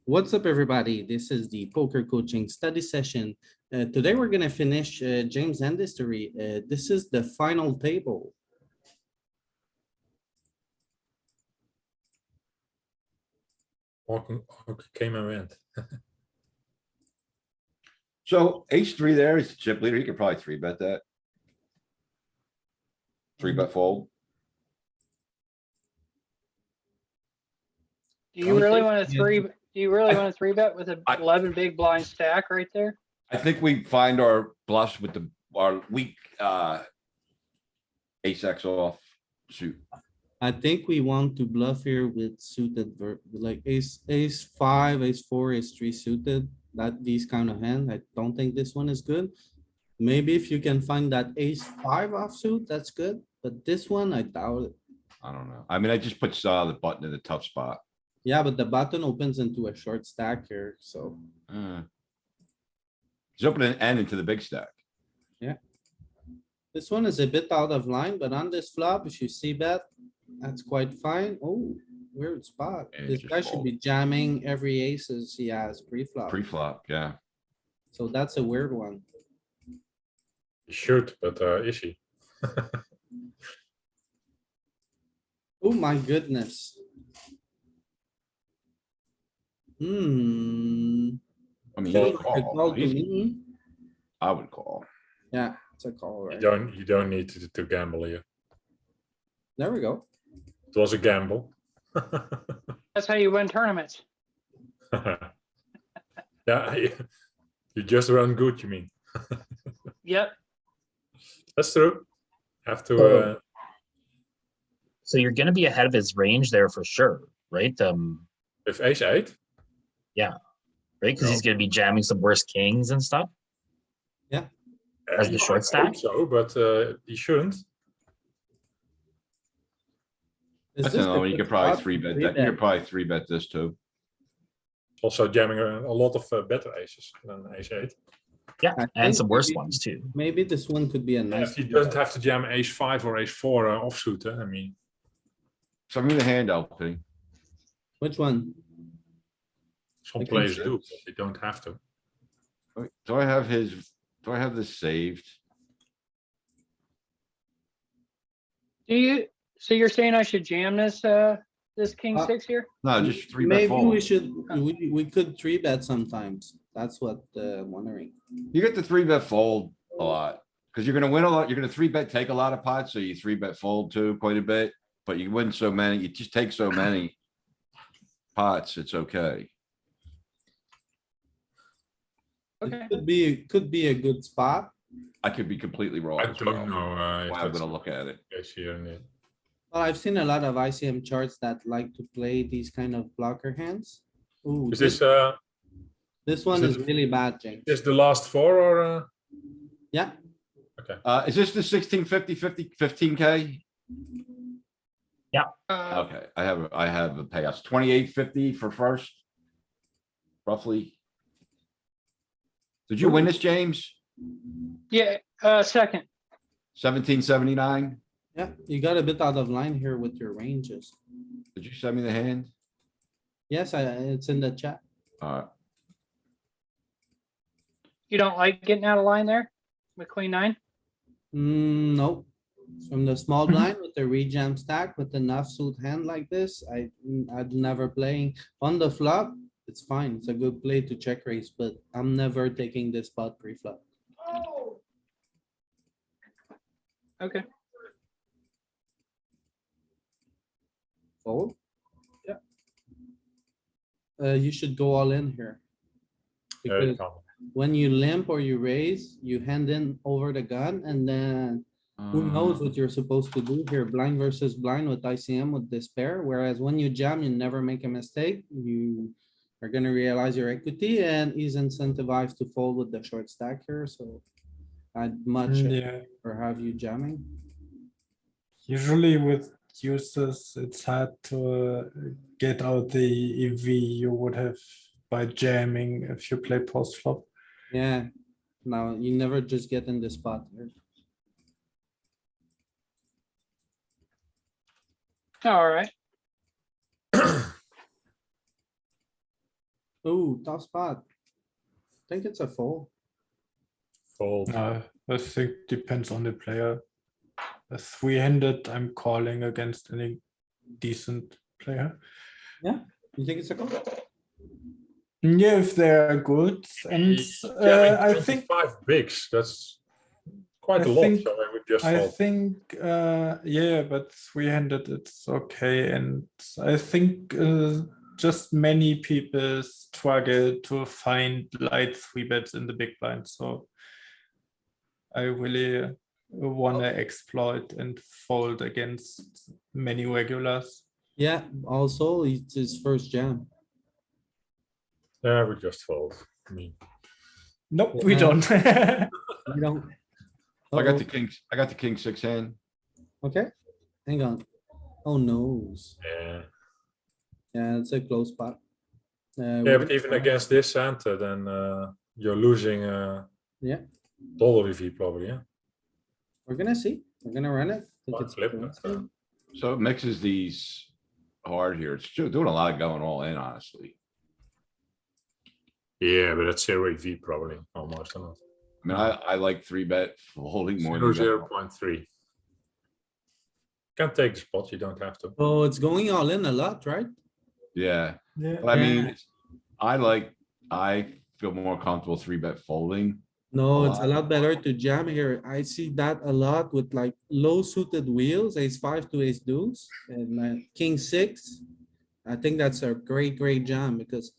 What's up, everybody? This is the poker coaching study session. Today we're gonna finish James End history. This is the final table. Walking came and went. So ace three there is the chip leader. You could probably three bet that. Three bet fold. Do you really Okay, want to yeah. three, do you really want to three bet with an I- 11 big blind stack right there? I think we find our bluffs with our weak, ace X off suit. I think we want to bluff here with suited like ace five, ace four, ace three suited. That these kind of hand. I don't think this one is good. Maybe if you can find that ace five offsuit, that's good. But this one, I doubt it. I don't know. I mean, I just put, the button in a tough spot. Yeah, but the button opens into a short stack here, so. He's opening and into the big stack. This one is a bit out of line, but on this flop, if you see bet, that's quite fine. Oh, weird spot. Yeah, This just guy should fold. be jamming every aces he has pre-flop. Pre-flop, yeah. So that's a weird one. He should, but is he? Oh my goodness. I mean, Call. you Feels like a call. call to Easy. me. I would call. Yeah, it's a call, You right? don't need to gamble here. There we go. It was a gamble. That's how you win tournaments. Yeah, you just run good. You mean? Yep. That's true. Have to. So you're gonna be ahead of his range there for sure, right? With ace eight. Right? Because he's gonna be jamming some worse kings and stuff. As the you short might stack? hope so, but he shouldn't. Is That's this a another one. You good could probably spot three to bet three that. You bet? could probably three bet this too. Also jamming a lot of better aces than ace eight. Yeah, I and think some worse maybe- ones too. Maybe this one could be a nice. If he doesn't have to jam ace five or ace four offsuit, I mean, So I'm gonna hand LP. Which one? some Like players ace do, six? but they don't have to. Do I have do I have this saved? So you're saying I should jam this king Uh, six here? No, just three bet Maybe we fold. should, we could three bet sometimes. That's what I'm wondering. You get the three bet fold a lot, cuz you're gonna win a lot. You're gonna three bet, take a lot of pots, so you three bet fold too quite a bit. But you win so many, you just take so many pots, it's okay. Okay. It could be a good spot. I could be completely wrong I as well. don't know. Why I'm gonna look at it. Case here and there. Well, I've seen a lot of ICM charts that like to play these kind of blocker hands. Ooh, Is this one is is really bad, James. this the last four or? Yeah, Okay. Is this the 1650, 15K? Okay, I have a payout. 2850 for first. Roughly. Did you win this, James? Yeah, second. 1779? yeah, you got a bit out of line here with your ranges. Did you send me the hand? Yes, it's in the chat. Alright, You don't like getting out of line there with queen nine? Nope. From the small blind with the rejam stack with enough suit hand like this, I'd never playing on the flop. It's fine. It's a good play to check raise, but I'm never taking this spot pre-flop. Okay. Fold. Yeah. You should go all in here. You Because can't. when you limp or you raise, you hand in over the gun and then who knows what you're supposed to do here, blind versus blind with ICM with this pair, whereas when you jam, you never make a mistake. You are gonna realize your equity and he's incentivized to fold with the short stack here, so I'd much Yeah, or have you jamming. usually with users, it's hard to get out the EV you would have by jamming if you play post flop. Yeah, now you never just get in the spot here. All right. Oh, tough spot. Think it's a fold. Fold. I think depends on the player. A three-handed, I'm calling against any decent player. You think it's a call? Yeah, if they are good, and Jamming I think 25 bigs. That's quite I a lot. think- So I would just I fold. think yeah, but three-handed it's okay, and I think just many people struggle to find light three bets in the big blind, so I really wanna exploit and fold against many regulars. Yeah, also it's his first jam. Yeah, I would just fold. I mean, Nope, we Yeah. don't. You don't. I got Uh-oh. the kings, I got the king six hand. Okay, hang on. Oh, no. yeah. Yeah, it's a close spot. Yeah, but even against this hand, then you're losing Yeah, dollar EV probably. Yeah. we're gonna see. We're gonna run it. Think One it's flip, interesting. So it mixes these hard here. It's doing a lot of going all in, honestly. Yeah, but that's 0 EV probably almost. Or not. I mean, I like three bet holding more than. 0.3. Can't take the spot. You don't have to. Oh, it's going all in a lot, right? Yeah, Yeah. but I mean, Yeah. I feel more comfortable three bet folding. No, A it's a lot better to jam here. I see that a lot with like low suited wheels, ace five to ace deuce and king six. I think that's a great jam because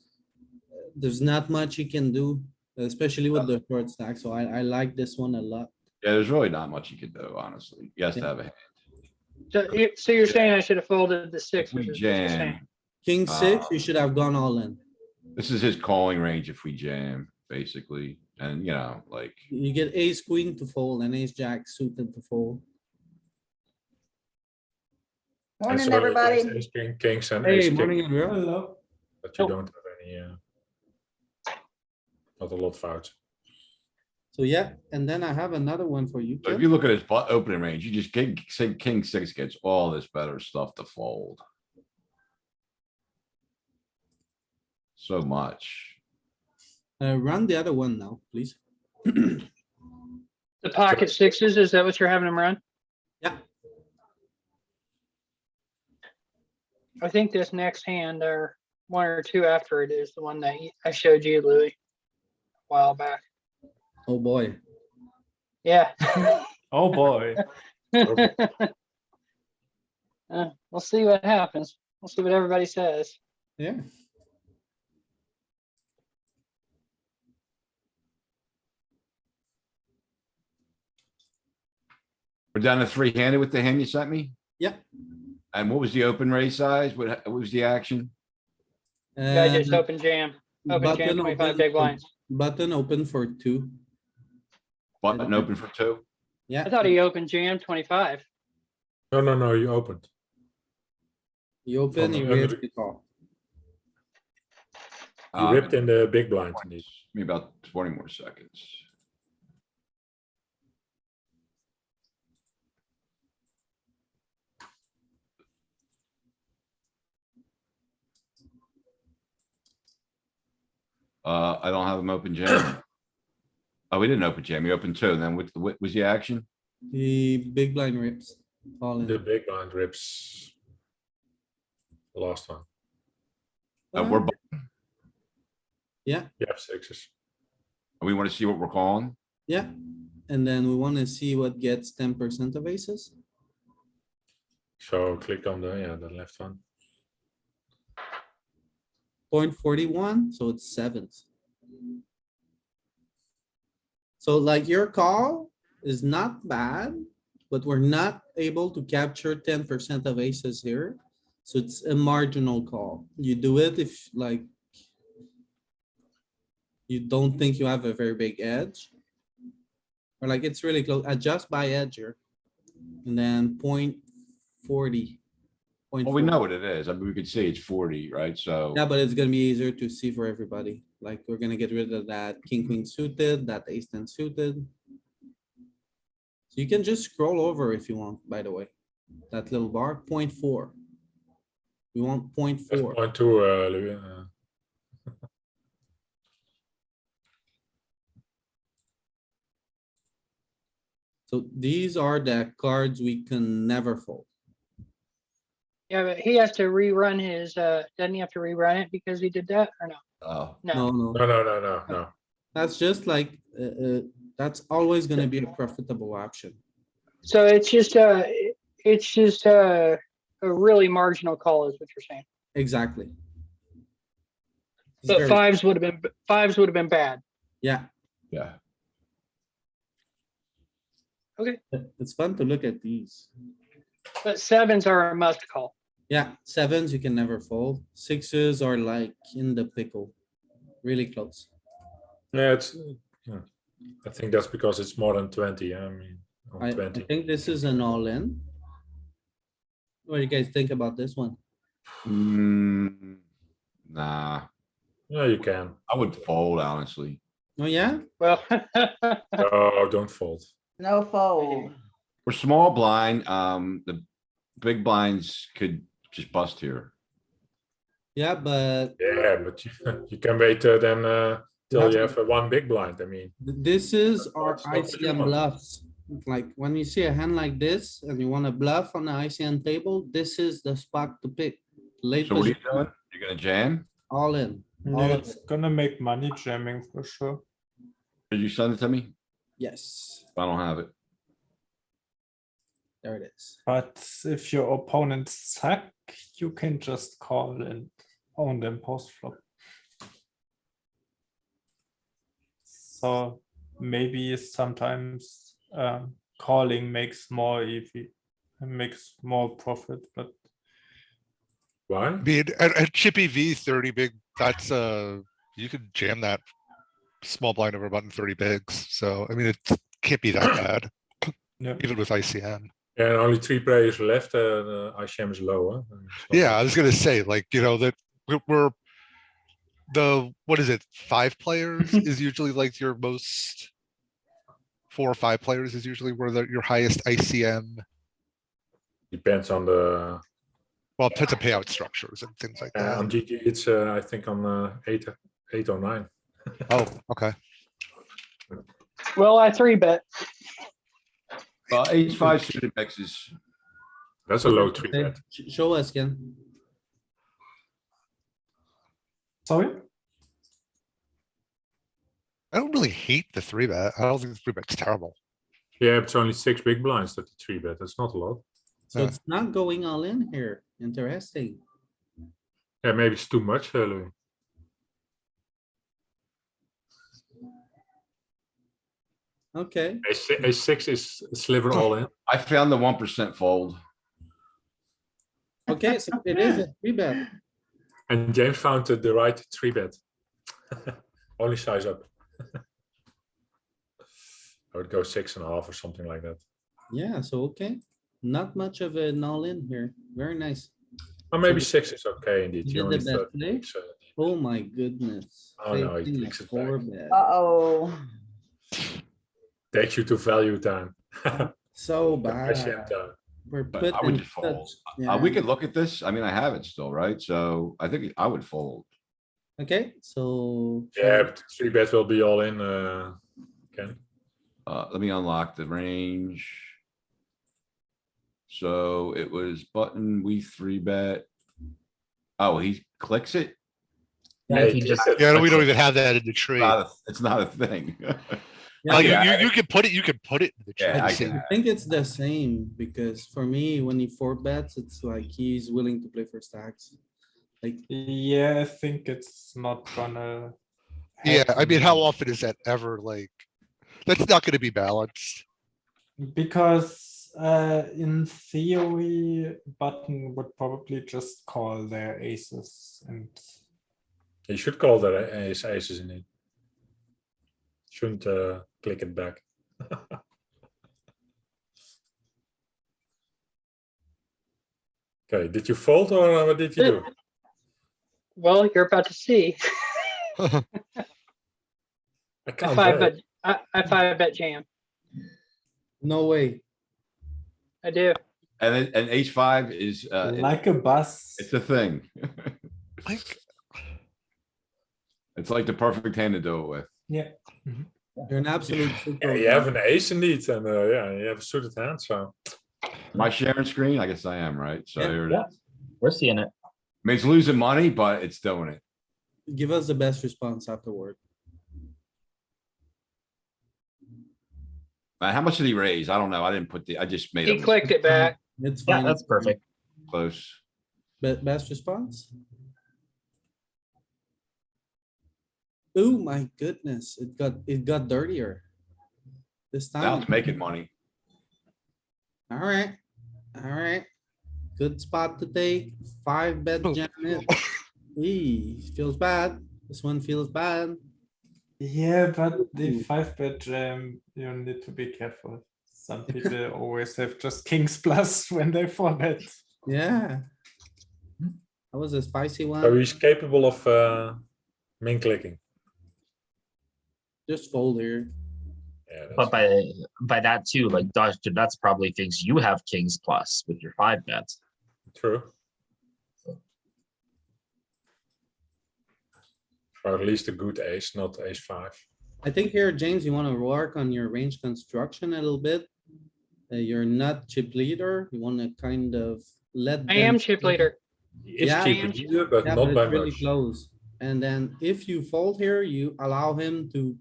there's not much you can do, especially with the short stack. So I like this one a lot. Yeah, there's really not much you can do, honestly. You have to Yeah. have a hand. So you're saying I should have folded the six? If we which is what you're saying. jam, King six, you should have gone all in. this is his calling range if we jam, basically. And you know, like, You get ace queen to fold and ace jack suited to fold. And Morning, so everybody. against ace king, kings, and Hey, ace king, morning, Andrea. Hello. but you Oh. don't have any. Not a lot of outs. So yeah, and then I have another one for you, so if Ken. you look at his opening range, you just say king six gets all this better stuff to fold. So much. Run the other one now, please. The pocket sixes, is that what you're having them run? Yeah. I think this next hand or one or two after it is the one that I showed you, Louis, a while back. Oh, boy. Yeah. Oh boy. We'll see what happens. We'll see what everybody says. Yeah. We're down to three handed with the hand you sent me. Yeah. And what was the open raise size? What was the action? I just Uh, open jam, open jam button 25 open big for- blinds. Button open for two. Button open for two? Yeah. I thought he opened jam 25. No. You opened. You open, From you under raise, the- you call. You ripped in the big blind. Indeed. Me about 20 more seconds. I don't have him open jam. Oh, we didn't open jam. We opened two. And then what was the action? The big blind rips. All The in. big blind rips. The last one. We're, Yeah, You have sixes. we want to see what we're calling. yeah. And then we wanna see what gets 10% of aces. So click on the left one. 0.41, so it's sevens. So like your call is not bad, but we're not able to capture 10% of aces here. So it's a marginal call. You do it if like you don't think you have a very big edge. Or like it's really close, adjust by edge here. And then 0.40. Well, we know what it is. I mean, we could see it's 40, right? So. Yeah, but it's gonna be easier to see for everybody. Like, we're gonna get rid of that king, queen suited, that ace ten suited. So you can just scroll over if you want, by the way. That little bar, 0.4. We want That's 0.4. 0.2, Louis. So these are the cards we can never fold. Yeah, but he has to rerun his, doesn't he have to rerun it because he did that or no? Oh, No, No, no, that's just like, that's always gonna be a profitable option. so it's just a really marginal call is what you're saying. Exactly. It's But very- fives would have been bad. Yeah, yeah. it's fun to look at these. But sevens are a must call. Yeah, sevens you can never fold. Sixes are like in the pickle, really close. Yeah, it's. Yeah. I think that's because it's more than 20. I mean, on I 20. think this is an all-in. What do you guys think about this one? Nah, Yeah, you can. I would fold, honestly. Oh, yeah? Well, Oh, don't fold. No fold. We're small blind, the big blinds could just bust here. Yeah, but Yeah, but you can wait then till you have one big blind. I mean, this is our It's not what you ICM want. bluffs. Like when you see a hand like this and you wanna bluff on the ICM table, this is the spot to pick. Late So what are you position, doing? You're gonna jam? all in. Yeah, All of it's it. gonna make money jamming for sure. Did you send it to me? Yes, I don't have it. there it is. But if your opponents suck, you can just call and own them post flop. So maybe sometimes calling makes more EV, makes more profit, but why? I mean, at Chippy V 30 big, that's you could jam that small blind over button 30 bigs. So I mean, it can't be that bad, yeah. even with ICM. And only 3 players left. ICM is lower. Yeah, I was gonna say, like, you know, that we're the what is it, 5 players is usually like your most 4 or 5 players is usually where your highest ICM. Depends on the Well, it depends on payout structures and things like that. on GG. It's I think on 8 or 9. Oh, okay. well, I 3-bet. Well, H5 suited mixes. That's a low 3 Okay, bet. Show us, Ken. Sorry? I don't really hate the 3-bet. I don't think the 3-bet's terrible. Yeah, it's only 6 big blinds that the 3 bet. That's not a lot. So Yeah. it's not going all in here. Interesting. Yeah, maybe it's too much, Louis. Okay, A6 is sliver all in. I found the 1% fold. okay, so it is a three bet. And James found the right 3 bet. Only size up. I would go 6.5 or something like that. Yeah, so okay. Not much of an all in here. Very nice. Or maybe 6 is okay indeed. You You did only the best 30 play? bigs, Oh my goodness. Oh, no, he Facing a takes it back. 4-bet. Uh-oh. takes you to value time. So ICM bad. time. We're But put I would in just fold. such- We yeah. could look at this. I mean, I have it still, right? So I think I would fold. Okay, so. Yeah, but 3 bet will be all in, Ken. Let me unlock the range. So it was button, we 3-bet. Oh, he clicks it? Yeah, if you just Yeah, we don't even have that in the tree. It's not a thing. Yeah, Like, yeah, you can put it in the tree. Yeah, I See. can- I think it's the same because for me, when he 4-bets, it's like he's willing to play for stacks. Like, Yeah, I think it's not gonna. Yeah, I mean, how happen. often is that ever like? That's not gonna be balanced. Because in theory, button would probably just call their aces and You should call that aces in it. Shouldn't click it back. Okay, did you fold or what did you do? Well, you're about to see. I I can't 5-bet, I 5-bet jam. no way. I do. And H5 is, like a bus. it's a thing. Like, It's like the perfect hand to do it with. Yeah. You're an absolute. Yeah, super you have an ace indeed, and yeah, you have a suited hand. So Am I sharing screen? I guess I am, right? So Yeah. here it Yeah. is. We're seeing it. I mean, it's losing money, but it's doing it. Give us the best response afterward. How much did he raise? I don't know. I didn't put I just made He him clicked it back. It's Yeah, fine. that's perfect. close. Best response? Oh my goodness, it got dirtier. This Now time, it's making money. alright, alright. Good spot to take, 5-bet jam it. Eee, feels bad. This one feels bad. Yeah, but the Ooh. 5-bet jam, you need to be careful. Some people always have just kings plus when they 4-bet. Yeah. That was a spicy so one. he's capable of min clicking. Just fold here. Yeah, But that's by that too, like Dr. Nuts probably thinks you have kings plus with your 5-bets. true. Or at least a good ace, not ace 5. I think here, James, you wanna work on your range construction a little bit. You're not chip leader. You wanna kind of let. I them am chip play. leader. It's Yeah, cheap I am leader, but Yeah, not but by it's really much. close. And then if you fold here, you allow him to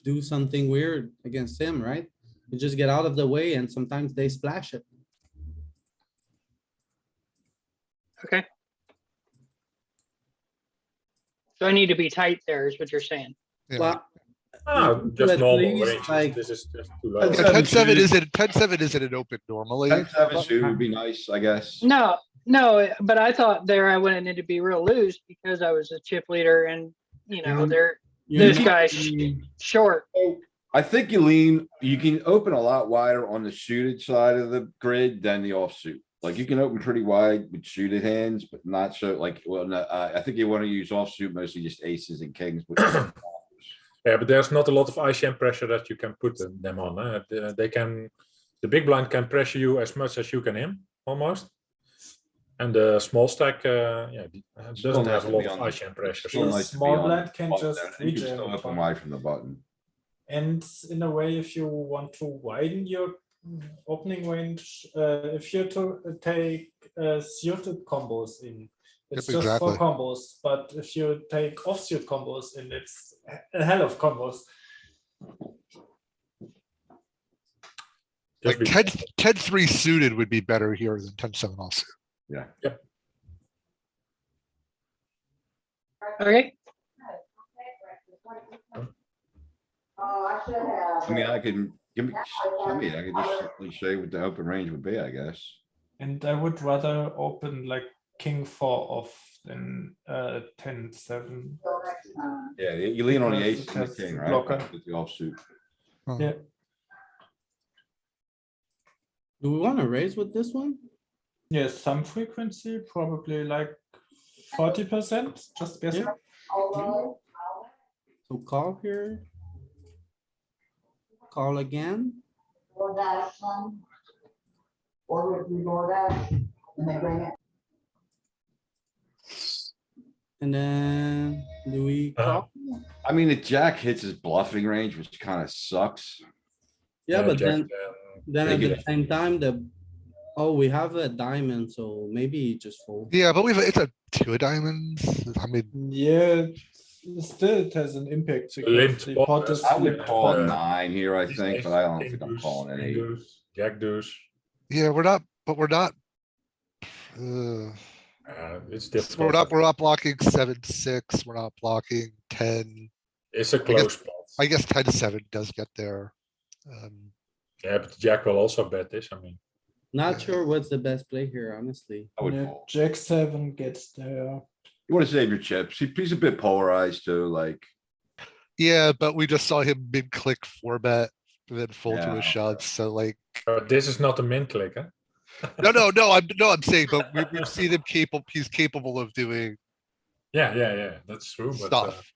do something weird against him, right? You just get out of the way and sometimes they splash it. Okay. So I need to be tight there is what you're saying. Yeah. Well. Ah, you just at normal least, ranges. like- This is just too low. That's- 10-7 isn't 10-7 isn't an open normally. 10-7 suited would be nice, I guess. No, but I thought there I wouldn't need to be real loose because I was a chip leader and, you know, Mhm. they're you're this not- guy's short. I think you can open a lot wider on the suited side of the grid than the offsuit. Like you can open pretty wide with suited hands, but not so like, well, no, I think you want to use offsuit mostly just aces and kings. Yeah, but there's not a lot of ICM pressure that you can put them on. The big blind can pressure you as much as you can him, almost. And the small stack, Still doesn't nice have a to lot be of on the- ICM pressure. Still The nice to be small on blind can button just there, and you can rejam still the open button. wide from the button. And in a way, if you want to widen your opening range, if you to take suited combos in, it's Yep, just for exactly. combos. But if you take offsuit combos in, it's a hell of combos. Like Just 10-3 suited would be better here than 10-7 also. Yeah. Okay. I mean, I can give me, I mean, I could just simply say what the open range would be, I guess. And I would rather open like king 4 off than 10-7. Yeah, you lean on the Because ace it and has the king, blocker. right? With the offsuit. Yeah. Do we wanna raise with this one? Yes, some frequency, probably like 40%, just guessing. So call here. Call again. And then do we call? I mean, the jack hits his bluffing range, which kind of sucks. Yeah, but Jack then at Take the it. same time, oh, we have a diamond, so maybe just fold. Yeah, but it's a 2 of diamonds. I mean, Yeah, still it has an impact Limped because the pot, pot is I would limped call pot. 9 here, I Ace, think, but I don't think I'm calling king any. deuce, jack deuce. yeah, we're not. It's difficult. We're not blocking 7-6. We're not blocking 10. It's a guess- close spot. I guess 10-7 does get there. Yeah, but the jack will also bet this. I mean, Not sure what's the best play here, honestly. I would Yeah, fold. Jack 7 gets there. You want to save your chips. He's a bit polarized too, like, Yeah, but we just saw him mid-click 4-bet, then fold to Yeah. a shove. So like, this is not a min click, huh? no, I'm saying, but we've seen him capable. He's capable of doing Yeah, that's true. But stuff.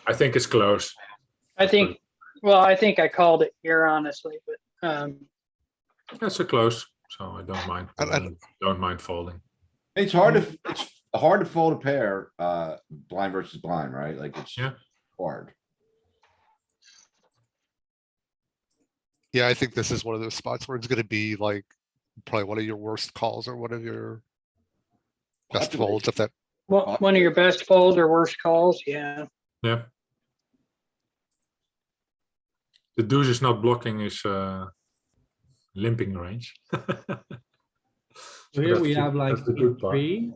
I think it's close. I think I called it here honestly, but That's a close, so I don't mind. I- Don't mind folding. it's hard to fold a pair, blind versus blind, right? Like it's Yeah. hard. Yeah, I think this is one of those spots where it's gonna be like probably one of your worst calls or one of your best Population. folds if that. Well, one of your best folds or worst calls, yeah. Yeah. The deuce is not blocking his limping range. So here we That's the- have like that's the good part. 3.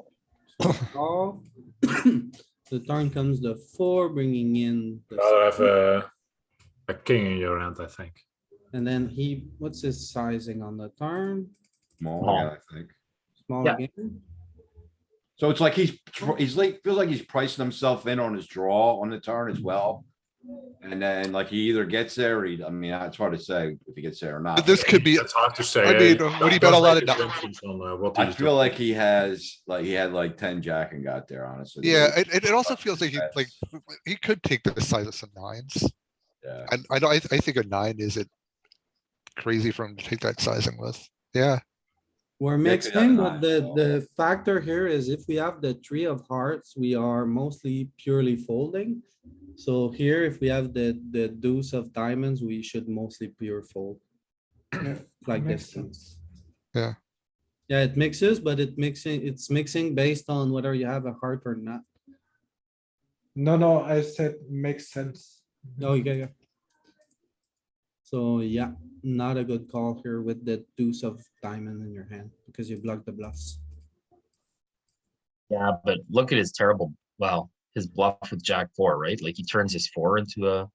So call. The turn comes the 4, bringing in the Rather have 7, a king in your hand, I think. and then what's his sizing on the turn? Small, Small. yeah, I think. Small Yeah. again. So it's like he's like, feels like he's pricing himself in on his draw on the turn as well. And then like he either gets there or I mean, it's hard to say if he gets there or not. This could be, It's hard to say. I mean, would he bet a lot of assumptions on what I he's feel doing. like he had like 10 jack and got there, honestly. yeah, it also feels like Bets. he could take the size of some 9s. Yeah. And I know, I think a 9 isn't crazy for him to take that sizing with. Yeah, We're Yeah, could mixing, have but 9 the, as well. the factor here is if we have the 3 of hearts, we are mostly purely folding. So here, if we have the deuce of diamonds, we should mostly pure fold. Like Makes this. sense. Yeah, it mixes, but it's mixing based on whether you have a heart or not. No, I said makes sense. Oh, yeah. So yeah, not a good call here with the deuce of diamond in your hand because you block the bluffs. Yeah, but look at his terrible, well, his bluff with Jack 4, right? Like he turns his 4 into a,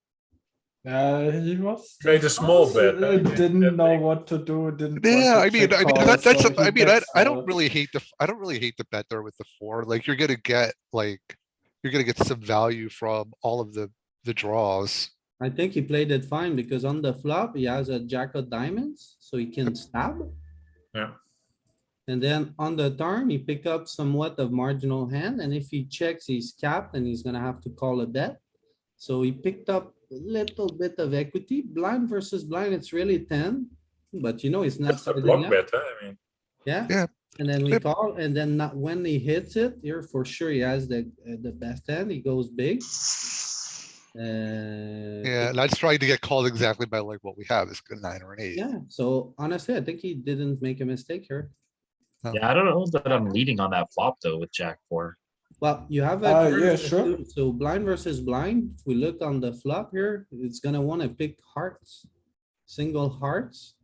He was. Made a small bet, huh? Didn't know what to do, didn't. yeah, want to check call, that's, so he I mean, bets I don't out. really hate I don't really hate the bet there with the 4. Like, you're gonna get like, you're gonna get some value from all of the draws. I think he played it fine because on the flop, he has a jack of diamonds, so he can stab. Yeah. And then on the turn, he pick up somewhat of marginal hand, and if he checks, he's capped and he's gonna have to call a bet. So he picked up a little bit of equity. Blind versus blind, it's really 10, but you know, it's not That's a sizing block up. bet, huh? I mean, Yeah. Yeah. And then we Yep. call, and then not when he hits it, here for sure he has the best hand. He goes big. Yeah, and that's trying to get called exactly by like what we have is a 9 or an 8. Yeah, so honestly, I think he didn't make a mistake here. yeah, I don't know that I'm leading on that flop though with Jack 4. Well, you have Yeah, a. sure. So blind versus blind, if we look on the flop here, it's gonna wanna pick hearts. Single hearts.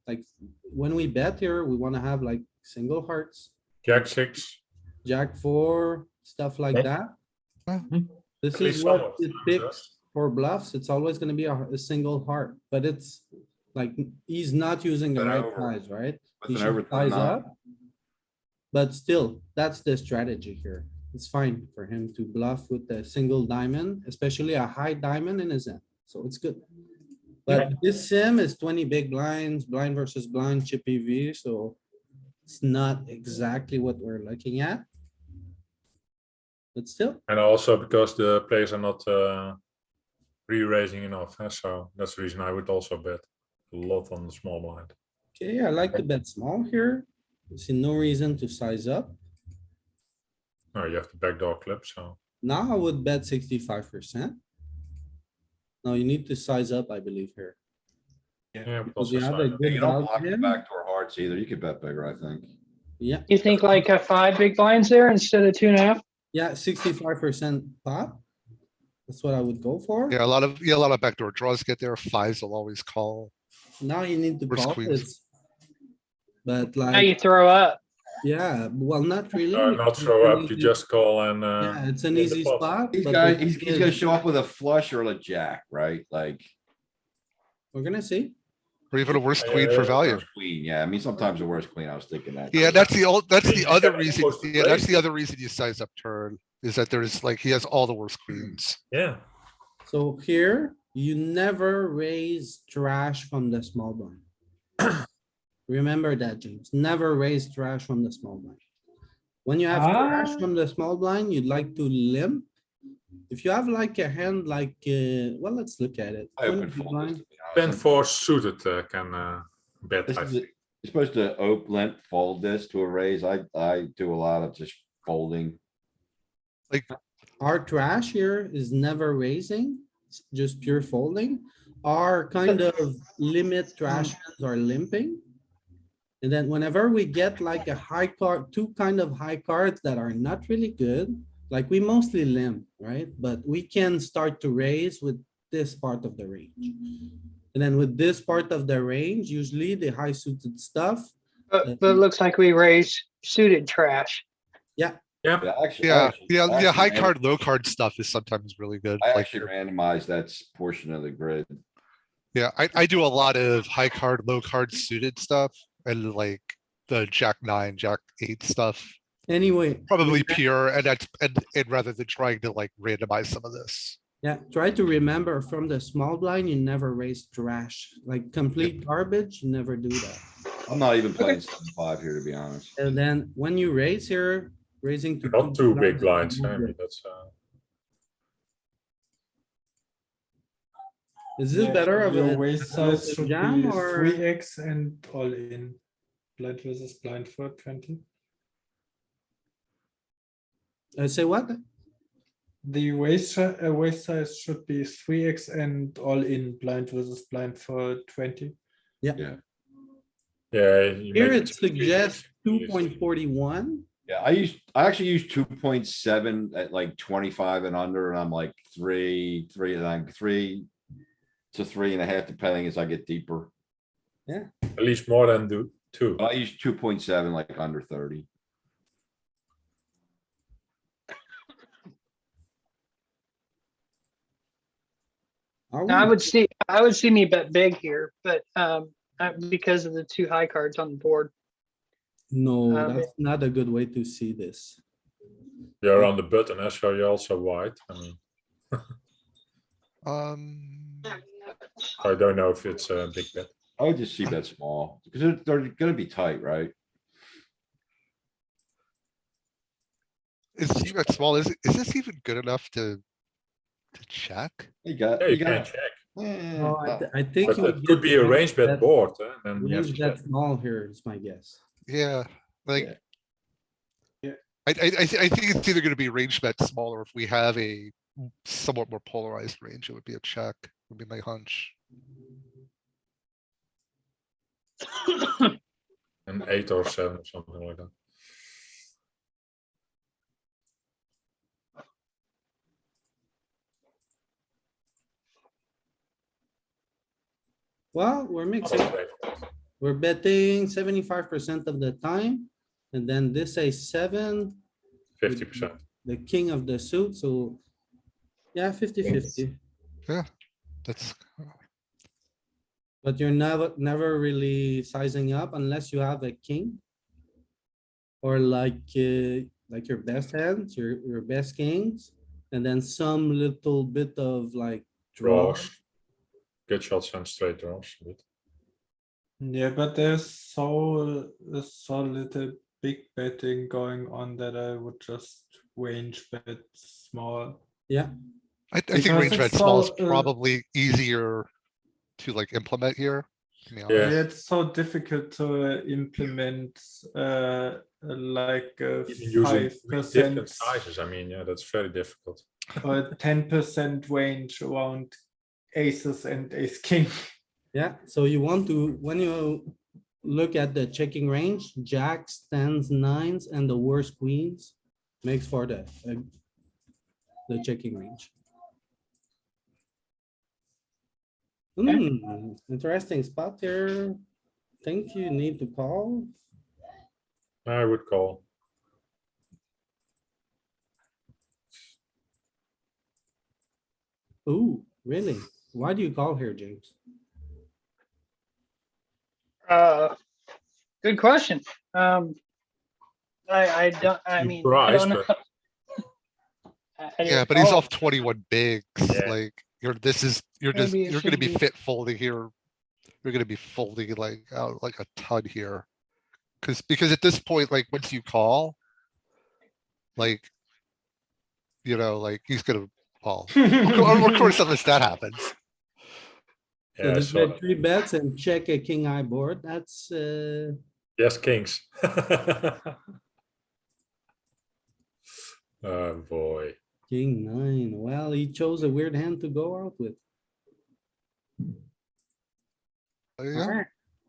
Like when we bet here, we wanna have like single hearts, Jack 6. Jack 4, stuff like Okay. that. Well, This At least is some what of it them, picks yes. for bluffs. It's always gonna be a single heart, but it's like, he's not using the But right over- size, right? with He an should overthrow size nine. up. But still, that's the strategy here. It's fine for him to bluff with a single diamond, especially a high diamond in his end, so it's good. But this sim is 20 big blinds, blind versus blind, chippy V, so it's not exactly what we're looking at. But still, And also because the players are not re-raising enough. Huh? So that's the reason I would also bet a lot on the small blind. okay, I like to bet small here. I see no reason to size up. Oh, you have the backdoor clip, so Now I would bet 65%. No, you need to size up, I believe here. yeah. but Because you also have a size up. Yeah, good you don't value block the hand. backdoor hearts either. You could bet bigger, I think. Yeah, You think like a 5 big blinds there instead of 2.5? yeah, 65% pot. That's what I would go for. Yeah, a lot of backdoor draws get there. 5s will always call. Now you need to Worst call queens. this. But Now you like, throw up. yeah, well, not really. Not It's throw an up, you easy- just call and Yeah, it's an hit easy the pot. spot. He's but got, the he's thing gonna is, show up with a flush or a jack, right? Like. We're gonna see. Or even a worse queen for value. worst Queen, yeah, I mean, sometimes the worst queen, I was thinking that. Yeah, that's Yeah, the you other can reason, almost yeah, that's raise the it. other reason you size up turn, is that there's like, he has all the worst queens. yeah. So here, you never raise trash from the small blind. Remember that, James. Never raise trash from the small blind. When you have trash Ah. from the small blind, you'd like to limp. If you have like a hand like, well, let's look at it. I 20 open big fold blind. this, to be honest. 10-4 suited can bet. This I is, think. you're supposed to open limp fold this to a raise. I do a lot of just folding. Our trash here is never raising, it's just pure folding. our kind of limit trash hands are limping. And then whenever we get like a high card, two kind of high cards that are not really good, like we mostly limp, right? But we can start to raise with this part of the range. And then with this part of the range, usually the high suited stuff. But it looks like we raised suited trash. Yeah, Yeah, Yeah, high actually, card, low card stuff is sometimes really good. I Like, actually randomized that portion of the grid. yeah, I do a lot of high card, low card suited stuff and like the jack nine, jack eight stuff. Anyway. Probably pure and and rather than trying to like randomize some of this. Yeah, try to remember from the small blind, you never raise trash, like complete garbage, you never do that. I'm not even playing 7-5 here, to be honest. And then when you raise here, raising to. not too big blinds, blinds. I mean, that's Is this Yeah, better of your a waist size should jam be or? 3x and all in. Blind versus blind for 20. Say what? The waist size should be 3x and all in blind versus blind for 20. yeah. You Here make it suggests 2.41. Yeah, I actually use 2.7 at like 25 and under, and I'm like 3 to 3.5, depending as I get deeper. at least more than do two. But I use 2.7 like under 30. Are Now, we- I would see me bet big here, but because of the two high cards on the board. No, Um, that's not a good way to see this. You're on the button, so you're also wide. I mean, I don't know if it's a big bet. I would just see bet small, because they're gonna be tight, right? Is you got small, is this even good enough to check? You got, Yeah, you you can got. check, No, I think. but you it would could get be a range range bet board. And you have Range to bet check. small here is my guess. Yeah, like. Yeah. I think it's either gonna be range bet smaller if we have a somewhat more polarized range, it would be a check, would be my hunch. An 8 or 7 or something like that. Well, we're mixing. We're betting 75% of the time. And then this a 7, 50%. the king of the suit, so. Yeah, 50-50. That's, But you're never really sizing up unless you have a king. Or like your best hands, your best kings, and then some little bit of like draw. Draws. Good shots and straight draws. a bit. Yeah, but there's so little big betting going on that I would just range bet small. Yeah, I think Because range bet it's small is so, probably easier to like implement here. To be Yeah. honest. Yeah, it's so difficult to implement like Even using 5% different sizes. I mean, yeah, that's very difficult. or 10% range around aces and ace king. yeah. So you want to, when you look at the checking range, jacks, tens, nines, and the worst queens makes for the checking range. Interesting spot here. Think you need to call. I would call. Ooh, really? Why do you call here, James? Good question. I don't, I Cheap mean, I price, don't know. but I Yeah, didn't but he's call. off 21 bigs, Yeah. like, you're Maybe it gonna should be be- fit folding here. You're gonna be folding like out like a ton here. Because at this point, like, once you call. Like. You know, like, he's gonna call. Of course, unless that happens. So yeah, there's so three bets and check a king eye board. That's yes, kings. Oh boy. king nine. Well, he chose a weird hand to go out with. There you go. Alright,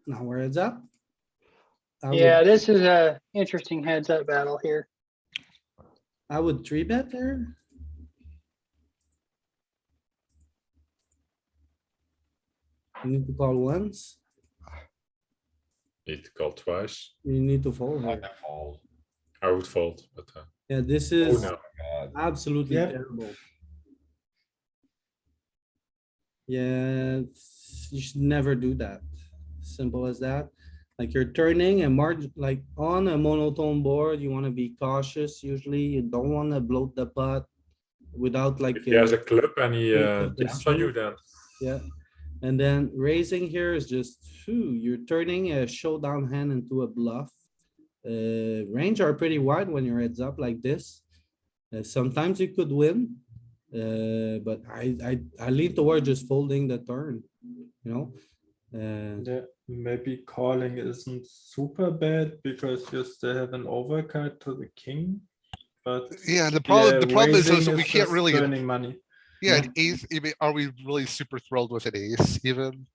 now we're heads up. I Yeah, would, this is a interesting heads up battle here. I would three bet there. You need to call once, Need to call twice. you need to fold I here. can fold. I would fold, but Yeah, this oh is no. God. absolutely Yep. terrible. Yeah, you should never do that. Simple as that. Like you're turning and like on a monotone board, you wanna be cautious. Usually you don't wanna bloat the pot without like. If he has a club and he ace of the jams on you, suit. then Yeah, and then raising here is just, phew, you're turning a showdown hand into a bluff. Range are pretty wide when you're heads up like this. Sometimes you could win. But I lean toward just folding the turn, you know? Yeah, maybe calling isn't super bad because you still have an overcard to the king. But Yeah, the problem is raising we can't just really, burning money. yeah, an ace, I mean, are we really super thrilled with an ace even?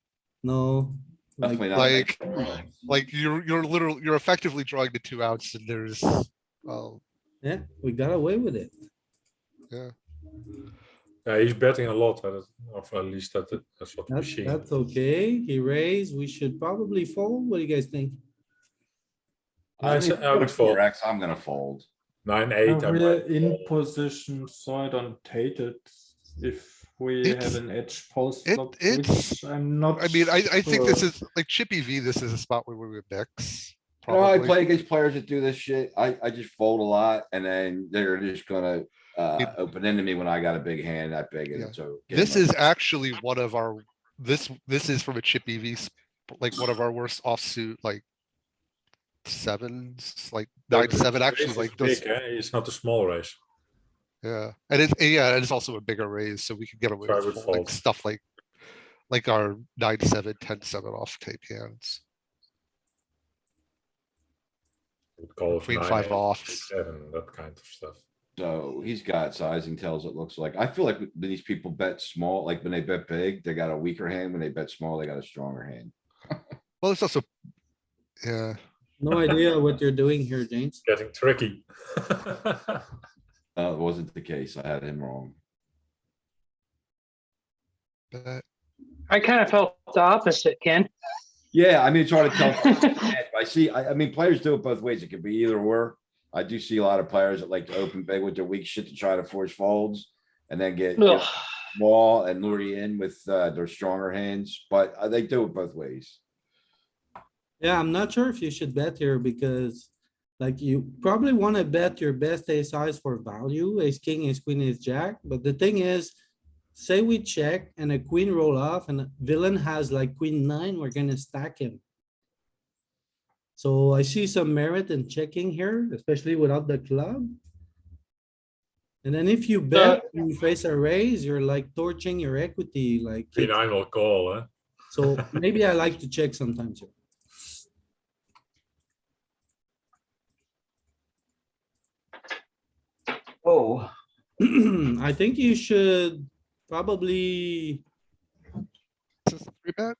No, like, Definitely not. Like you're effectively drawing the 2 outs and there's, well, yeah, we got away with it. yeah. he's betting a lot, or at least that's what we're That's, seeing. that's okay. He raised, we should probably fold. What do you guys think? I mean, would fold. 4x, I'm gonna fold. 9-8. I We're might in fold. position, so I don't hate it. If we It's- have an edge post it- flop, it's- which I'm not. I mean, I think this sure. is like Chippy V, this is a spot where we would mix. You know, I Probably. play against players that do this shit. I just fold a lot and then they're just gonna open into me when I got a big hand that big and Yeah. so. This is actually one of our, this is from a Chippy V, like one of our worst offsuit, like sevens, like But 9-7, the actually raise is like those, big, it's not a small raise. yeah. And it's also a bigger raise, so we can get away So I with would folding fold. stuff like our 9-7, 10-7 off tape hands. Would call Queen 9, 5 8, off. 7, that kind of stuff. So he's got sizing tells, it looks like. I feel like when these people bet small, like when they bet big, they got a weaker hand. When they bet small, they got a stronger hand. Well, it's also, yeah, No idea what you're doing here, James. Getting tricky. It wasn't the case. I had him wrong. but I kind of felt the opposite, Ken. Yeah, I mean, it's hard to tell. I see, I mean, players do it both ways. It could be either or. I do see a lot of players that like to open big with their weak shit to try to force folds and then get Ugh. small and lure you in with their stronger hands, but they do it both ways. Yeah, I'm not sure if you should bet here because like you probably wanna bet your best ace size for value, ace king, ace queen, ace jack, but the thing is, say we check and a queen roll off and a villain has like queen 9, we're gonna stack him. So I see some merit in checking here, especially without the club. And then if you bet, and you face a raise, you're like torching your equity, like. it's- P9 will call, eh? So maybe I like to check sometimes here. Oh, I think you should probably, this is a 3-bet.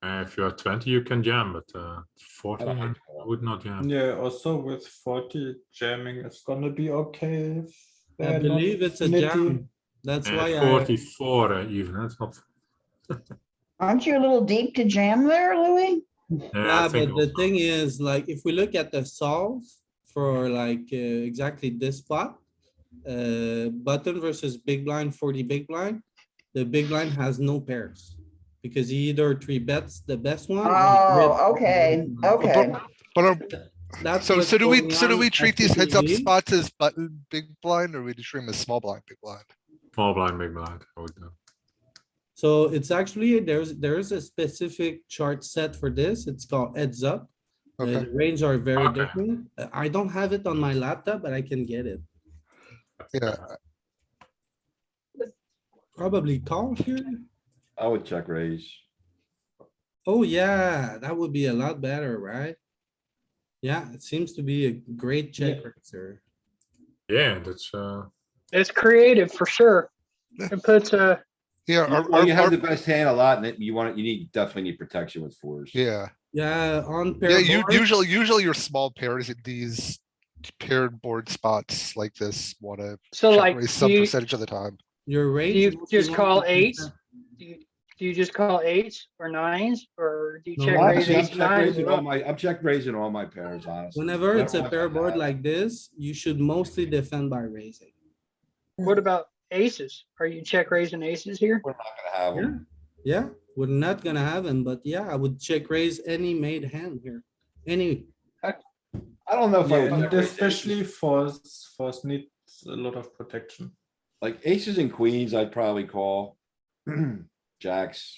If you're 20, you can jam, but 40, I like I it. would not jam. Yeah, also with 40 jamming is gonna be okay. If I they're not believe it's a nitty. jam. That's why And I, 44 even, that's not. aren't you a little deep to jam there, Louis? Yeah, I yeah, think but the also. thing is, like, if we look at the solve for like exactly this spot, button versus big blind, 40 big blind, the big blind has no pairs. Because he either three bets the best one. or he rip- Oh, okay, okay. But are, That's so what's do we going so do on we at treat these heads up TPV. spots as button big blind, or we just treat them as small blind big blind? Small blind, big blind, I would do. So it's actually, there's a specific chart set for this. It's called heads up. Okay. The range are very Okay. different. I don't have it on my laptop, but I can get it. Yeah, Probably call here. I would check raise. Oh, yeah, that would be a lot better, right? Yeah, it seems to be a great check, sir. Yeah, that's It's creative for sure. Yeah. It puts Yeah, Well, you have the best hand a lot, and you definitely need protection with fours. yeah, Yeah, on yeah, pair you boards, usually your small pairs in these paired board spots like this wanna So check like, raise some percentage of the time. your do range. you mostly just won't call be eights? consistent. Do you just call eights or nines, or do you No, check I'm raise Honestly, eights and nines? as well? I'm check raising all my pairs, honestly. Whenever it's a Whenever pair I've board had- like this, you should mostly defend by raising. What about aces? Are you check raising aces here? We're not gonna have them. Yeah, we're not gonna have him, but yeah, I would check raise any made hand here. Any, I don't know if I Yeah, would and check raise especially aces. force needs a lot of protection. Like aces and queens, I'd probably call. Jacks.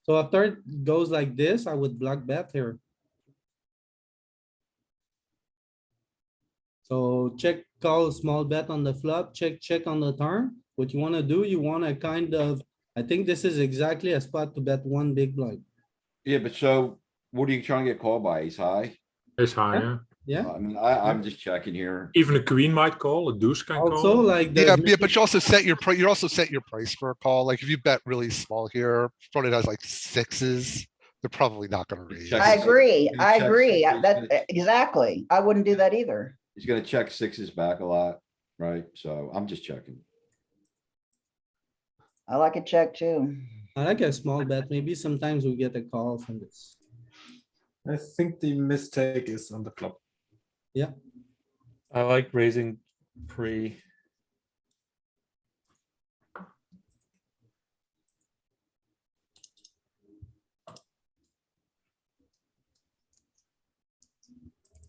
so after it goes like this, I would block bet here. So check, call, small bet on the flop, check on the turn. What you wanna do, you wanna kind of, I think this is exactly a spot to bet one big blind. Yeah, but so what are you trying to get called by? Ace high? Ace high, yeah. Yeah, I mean, I'm just checking here. Even a queen might call, a deuce can also call. like. Yeah, there's yeah, but you also set your you also set your price for a call. Like if you bet really small here, front it has like sixes, they're probably not gonna raise. Check I it. agree. Gonna I check agree. sixes, That, gonna- exactly. I wouldn't do that either. He's gonna check sixes back a lot, right? So I'm just checking. I like a check too. I like a small bet. Maybe sometimes we get a call from this. I think the mistake is on the flop. I like raising pre.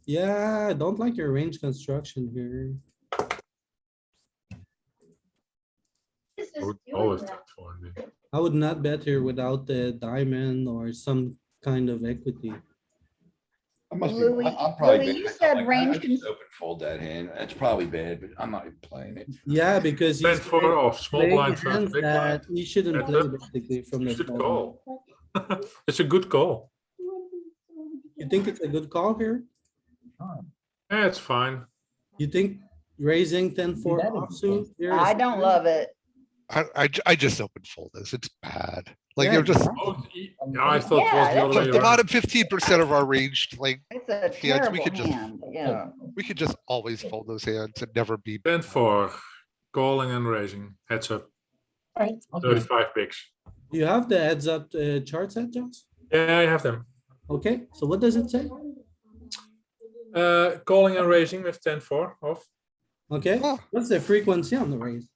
Yeah, I don't like your range construction here. I would always bet for me. I would not bet here without the diamond or some kind of equity. I must be, Louis- I'm probably. Louis, bad. you I'm said like, I range just open fold that hand. It's probably bad, but I'm not even playing it. Yeah, because Bet he's for off, small playing blind versus hands big blind. that he shouldn't That's play a- basically from the It's a good small blind. call. It's a good call. You think it's a good call here? Yeah, it's fine. You think raising 10-4 offsuit? here I is don't good? love it. I just open fold this. It's bad. Like Yeah, you're just Yeah, I thought it was Yeah, the other way the around. bottom 15% of our range, like It's a Yeah, we terrible could just- hand. Yeah. we could just always fold those hands and never be. 10-4, calling and raising, heads up, Right. 35 bigs. Do you have the heads up chart set, Josh? Yeah, I have them. Okay, so what does it say? Calling and raising with 10-4 off. Okay, Oh. what's the frequency on the raise?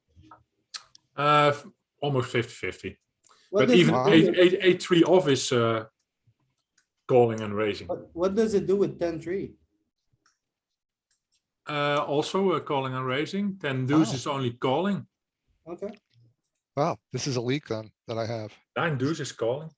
Almost 50-50. What But does even it do with- 8-3 off is calling and raising. what does it do with 10-3? Also calling and raising. 10 deuce Oh. is only calling. Okay, Wow, this is a leak then that I have. 9 deuce is calling.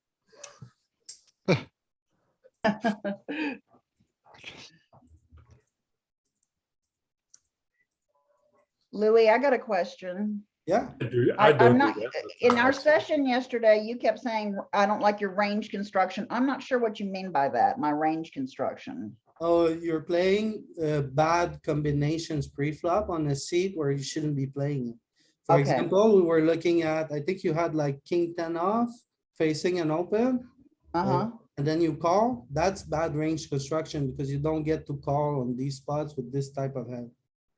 Louis, I got a question. yeah, I don't I'm do not, that, but in our that's- session yesterday, you kept saying, I don't like your range construction. I'm not sure what you mean by that, my range construction. oh, you're playing bad combinations pre-flop on a seat where you shouldn't be playing it. For Okay. example, we were looking at, I think you had like king 10 off, facing an open, Uh-huh. and then you call. That's bad range construction because you don't get to call on these spots with this type of hand.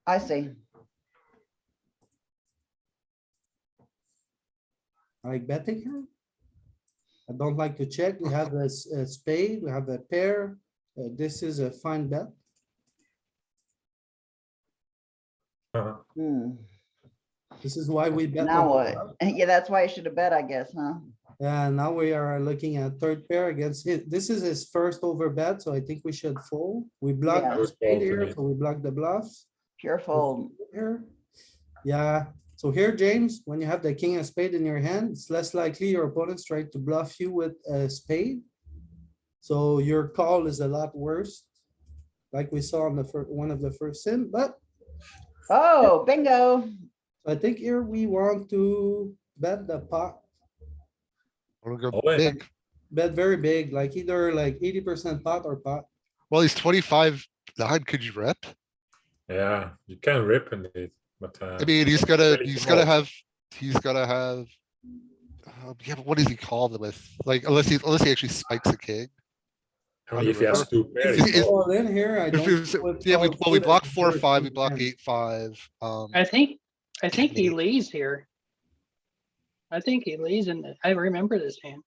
I see. I like betting here. I don't like to check. We have a spade, we have a pair. This is a fine bet. Hmm. This is why we bet. Now on the what? flop. Yeah, that's why I should have bet, I guess, huh? Now we are looking at third pair against it. This is his first over bet, so I think we should fold. We block Yeah. the spade Fold here, today. so we block the bluffs Pure fold. here. Yeah, so here, James, when you have the king of spade in your hand, it's less likely your opponents try to bluff you with a spade. So your call is a lot worse, like we saw on the first, one of the first sim, but Oh, bingo. I think here we want to bet the pot, Wanna go All in. big. bet very big, like either like 80% pot or pot. Well, he's 25-9. Could you rep? Yeah, you can rip indeed. But I mean, he's gonna really he's small. gonna have Yeah, but what does he call them with? Like, unless he actually spikes a king. I mean, if he has two If pairs, you Is- call in here, I If don't. it was, see what yeah, we, calls well, we suited block is 4-5, we king block 10. 8-5. I think he 10-8. leads here. I think he leads in I remember this hand.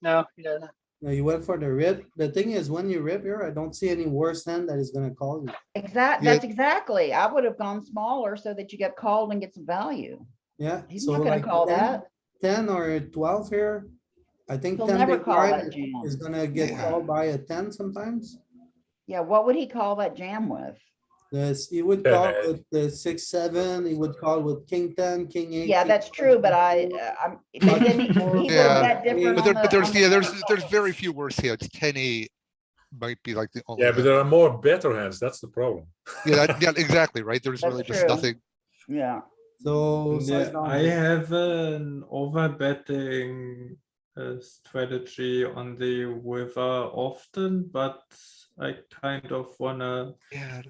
No, he doesn't. No, you went for the rip. The thing is, when you rip here, I don't see any worse hand that is gonna call you. Exact, Yeah. that's exactly. I would have gone smaller so that you get called and get some value. Yeah, He's so not gonna like call 10 that. 10 or 12 here. I think He'll 10 never big call blind that jam. is gonna get Yeah. called by a 10 sometimes. Yeah, what would he call that jam with? This, he would 10, call 8. with the 6-7, he would call with king 10, king 8. Yeah, king that's 10, true, but king but then he would Yeah. bet different But on there, but the. there's, on the yeah, there's turn. very few worse hands. 10-8 might be like the only. Yeah, but hand. there are more better hands. That's the problem. Yeah, yeah, exactly, right? There's That's really just true. nothing. Yeah, So. size Yeah, down I here. have an overbetting strategy on the river often, but I kind of wanna Yeah.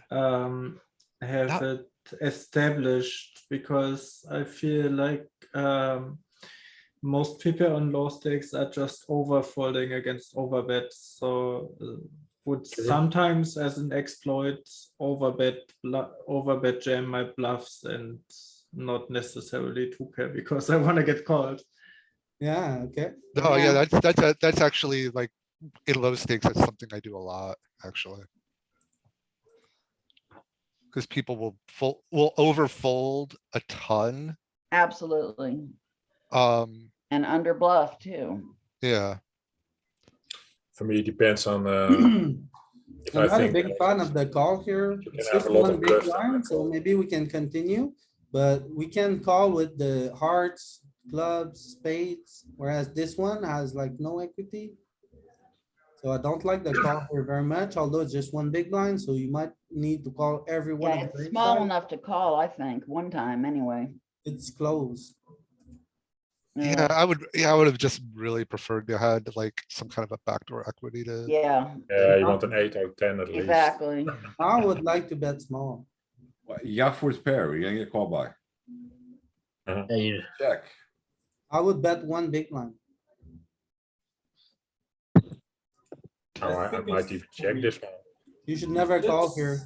have Not- it established because I feel like most people on low stakes are just overfolding against overbets. So would sometimes as an exploit overbet jam my bluffs and not necessarily 2 pair because I want to get called. Yeah, okay. Oh, yeah, Yeah. that's actually like in low stakes, that's something I do a lot, actually. Because people will overfold a ton. absolutely. And under bluff too. yeah. For me, it depends on if I'm I not a think big fan of the call here. you can It's have just a lot one of big bluffs on line, the so call. maybe we can continue. But we can call with the hearts, clubs, spades, whereas this one has like no equity. So I don't like the call here very much, although it's just one big line, so you might need to call everyone. Yeah, it's small enough to call, I think, one time anyway. It's close. Yeah, I would have just really preferred to had like some kind of a backdoor equity to. Yeah, Yeah, you want an 8 or 10 at least. exactly. I would like to bet small. You got forced pair, we're gonna get called by. Yeah, you- Check. I would bet one big line. Oh, I might even check this one. You should never call here.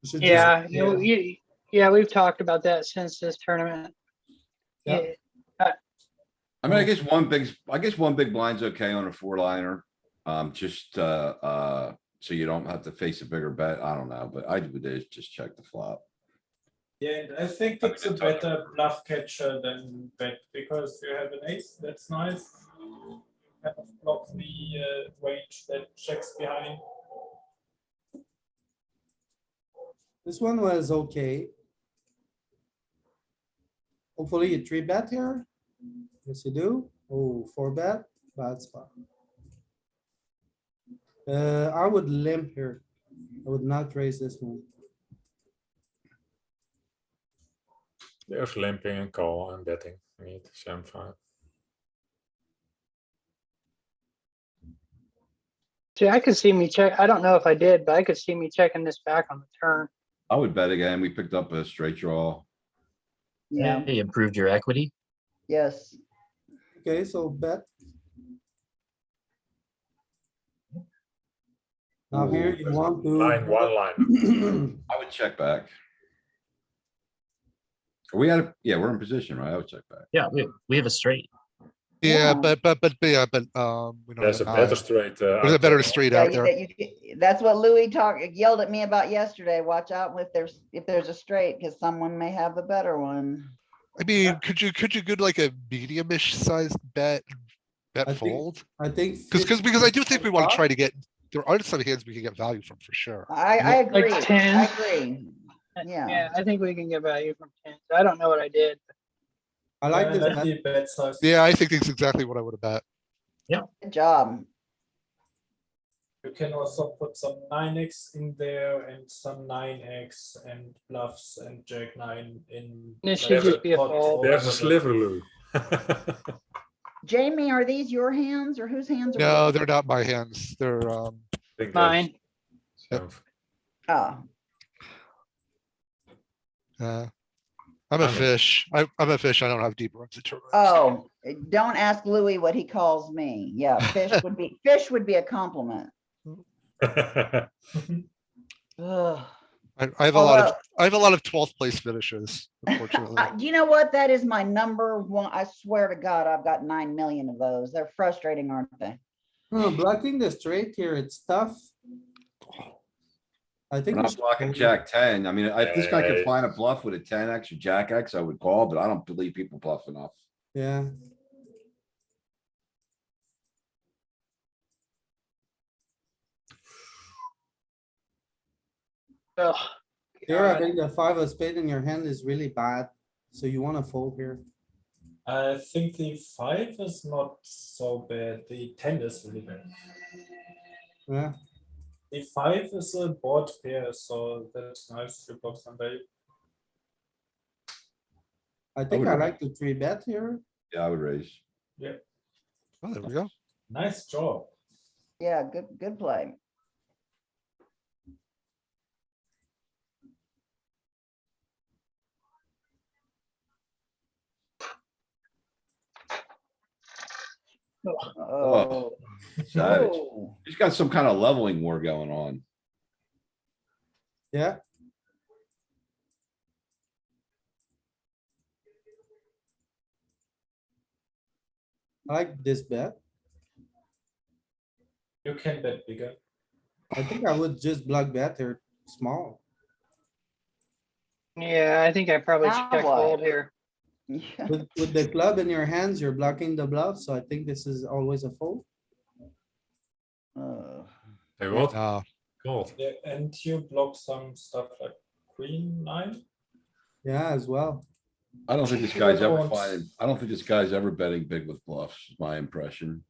You should just- Yeah, yeah, we've talked about that since this tournament. Yeah. Yeah, I mean, I guess one big blind's okay on a 4-liner. Just, so you don't have to face a bigger bet. I don't know, but I would just check the flop. Yeah, and I think it's a better bluff catcher than bet because you have an ace, that's nice. Kind of block the range that checks behind. This one was okay. Hopefully you 3-bet here. Yes, you do. Oh, 4-bet, bad spot. I would limp here. I would not raise this one. There's limping and call and betting. I need 7-5. see, I could see me check. I don't know if I did, but I could see me checking this back on the turn. I would bet again. We picked up a straight draw. Yeah, you improved your equity. yes. Okay, so bet. Now here you want Line, one line. to. I would check back. Yeah, we're in position, right? I would check back. Yeah, we have a straight. Yeah, Yeah. but we don't There's a have better nine. straight. There's a better straight Yeah, out there. that's what Louis yelled at me about yesterday. Watch out if there's a straight, because someone may have the better one. I mean, could you go to like a medium-ish sized bet I think- fold? I think. Because I do think we want to 50 try to get, there are some hands we can get value from for sure. I agree, I 10. agree. Yeah. Yeah, I think we can get value from 10. I don't know what I did. I like this. bet. the bet size. Yeah, I think that's exactly what I would have bet. Good job. You can also put some 9x in there and some 9x and bluffs and jack 9 in. It should just be a pot fold. or There's a whatever. sliver, Lou. Jamie, are these your hands or whose hands are? No, these? they're not my hands. They're, Think there's Mine. some- Oh, I'm a I'm a- fish. I'm a fish. I don't have deep runs at tournaments. Oh, don't ask Louis what he calls me. Yeah, fish would be a compliment. Ugh. I have a lot of, I have a lot of 12th place finishes, unfortunately. You know what? That is my number one. I swear to God, I've got 9 million of those. They're frustrating, aren't they? Oh, blocking the straight here, it's tough. I think. We're we not should blocking fold. Jack 10. I mean, if this guy Yeah, can find a bluff with a 10X or Jack X, I would call, but I don't believe people bluff enough. Yeah, Ugh. here God. having the 5 of spade in your hand is really bad, so you wanna fold here. I think the 5 is not so bad. The 10 is really bad. Yeah, The 5 is a board pair, so that's nice to block somebody. I think would I raise. like to 3-bet here. Yeah, I would raise. Oh, there we go. Nice job. Yeah, good play. Oh. Savage. Oh. He's got some kind of leveling war going on. Yeah. I like this bet. You can bet bigger. I think I would just block bet here, small. Yeah, I think I probably Now check what? fold here. Yeah. With the club in your hands, you're blocking the bluff, so I think this is always a fold. Hey, what? Uh, God. Yeah, and you block some stuff like queen 9. Yeah, as well. I don't think this You guy's ever don't- finding, I don't think this guy's ever betting big with bluffs, is my impression.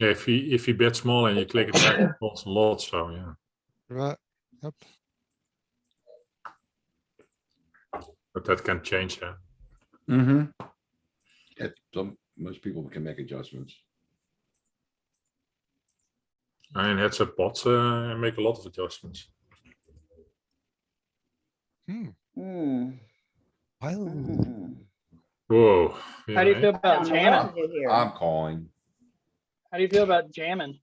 Yeah, if he bets small and you click it back, it folds a lot. So yeah, right. Yep. but that can change. Mm-hmm. Yeah, most people can make adjustments. And heads up pots and make a lot of adjustments. Hmm. Well, Hmm. Whoa. How do you yeah, feel I about don't know jamming? what to do here. I'm calling. How do you feel about jamming?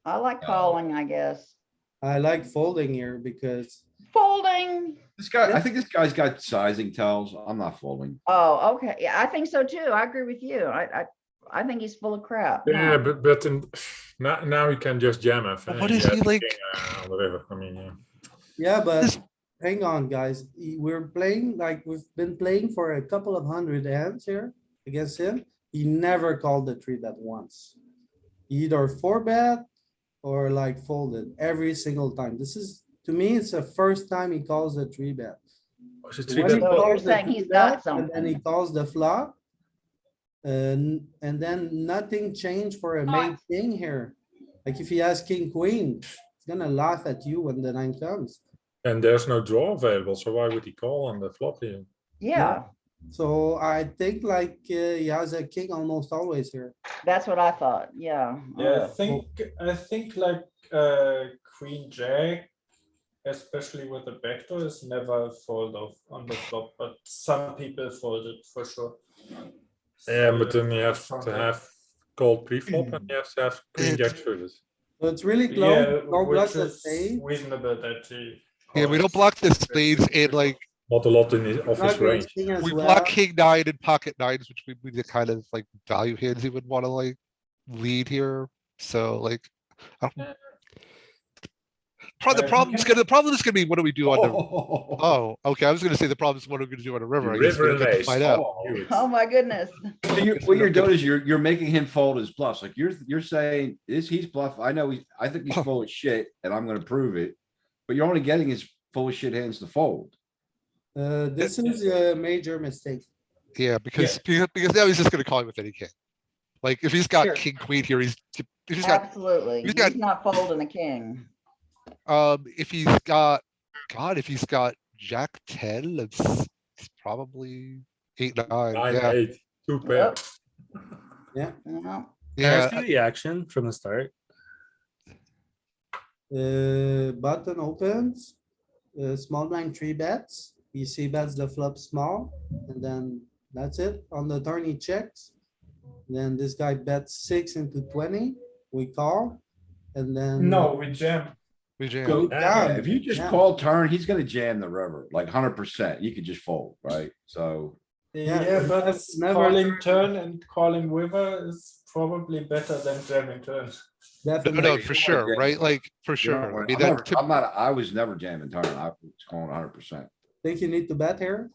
I like calling, I guess. I like folding here because Folding. This guy, I think this guy's got sizing tells. I'm not folding. Oh, okay. Yeah, I think so too. I agree with you. I think he's full of crap. Yeah, No. but in, now he can just jam it. What is he like? On the river. I mean, yeah. yeah, but This- hang on, guys. We're playing like we've been playing for a couple of 100 hands here against him. He never called the 3-bet once. He either 4-bet or like folded every single time. This is, to me, it's the first time he calls the 3-bet. Was it When he 3-bet? So you're calls the saying he's 3-bet, got and then he something. calls the flop. And then nothing changed for a mate king here. Like if he has king, queen, he's gonna laugh at you when the 9 comes. And there's no draw available, so why would he call on the flop here? Yeah, So I think like he has a king almost always here. that's what I thought. Yeah. Yeah, I think like queen jack, especially with the backdoor, is never fold off on the flop, but some people fold it for sure. Yeah, So but then you have from to the- have called pre-flop and you have to have queen jack suited. So it's really Yeah, close. Don't block which the is spade. reasonable that he. Yeah, we don't calls. block the spades and like, Not a lot in his, of his Block range. ace king as we well. block king 9 and pocket 9s, which we the kind of like value hands he would want to like lead here. So like, I don't- the you problem is gonna be, what do we do on the, Oh, oh, okay, I was gonna say the problem is what are we gonna do on the river? I guess River we and have to ace. find out. Oh, my goodness. What you're doing is you're making him fold his bluffs. Like you're saying he's bluff. I know I think he's full of shit and I'm gonna prove it. But you're only getting his full of shit hands to fold. This is a major mistake. Yeah, because now he's just gonna call him with any king. Like if he's got Sure. king, queen here, if he's got, Absolutely. he's got- He's not folding a king. if he's got, God, if he's got jack 10, it's probably 8, 9, 9, yeah. 8, 2 pair. Yep. Yeah. Yeah. Yeah, Can I see the action from the start? Button opens, small blind 3-bets. He see bets the flop small, and then that's it. On the turn, he checks. Then this guy bets 6 into 20, we call, and then. No, we jam. We jam. Go Yeah, down. if you just Yeah. call turn, he's gonna jam the river, like 100%. You could just fold, right? So. Yeah, but that's never calling turn and calling river is probably better than jamming turn. No, Definitely. no, for sure, right? Like, for you don't sure. I want- mean, I'm that, never- I'm not, I was never jamming turn. I was calling 100%. Think you need to bet here?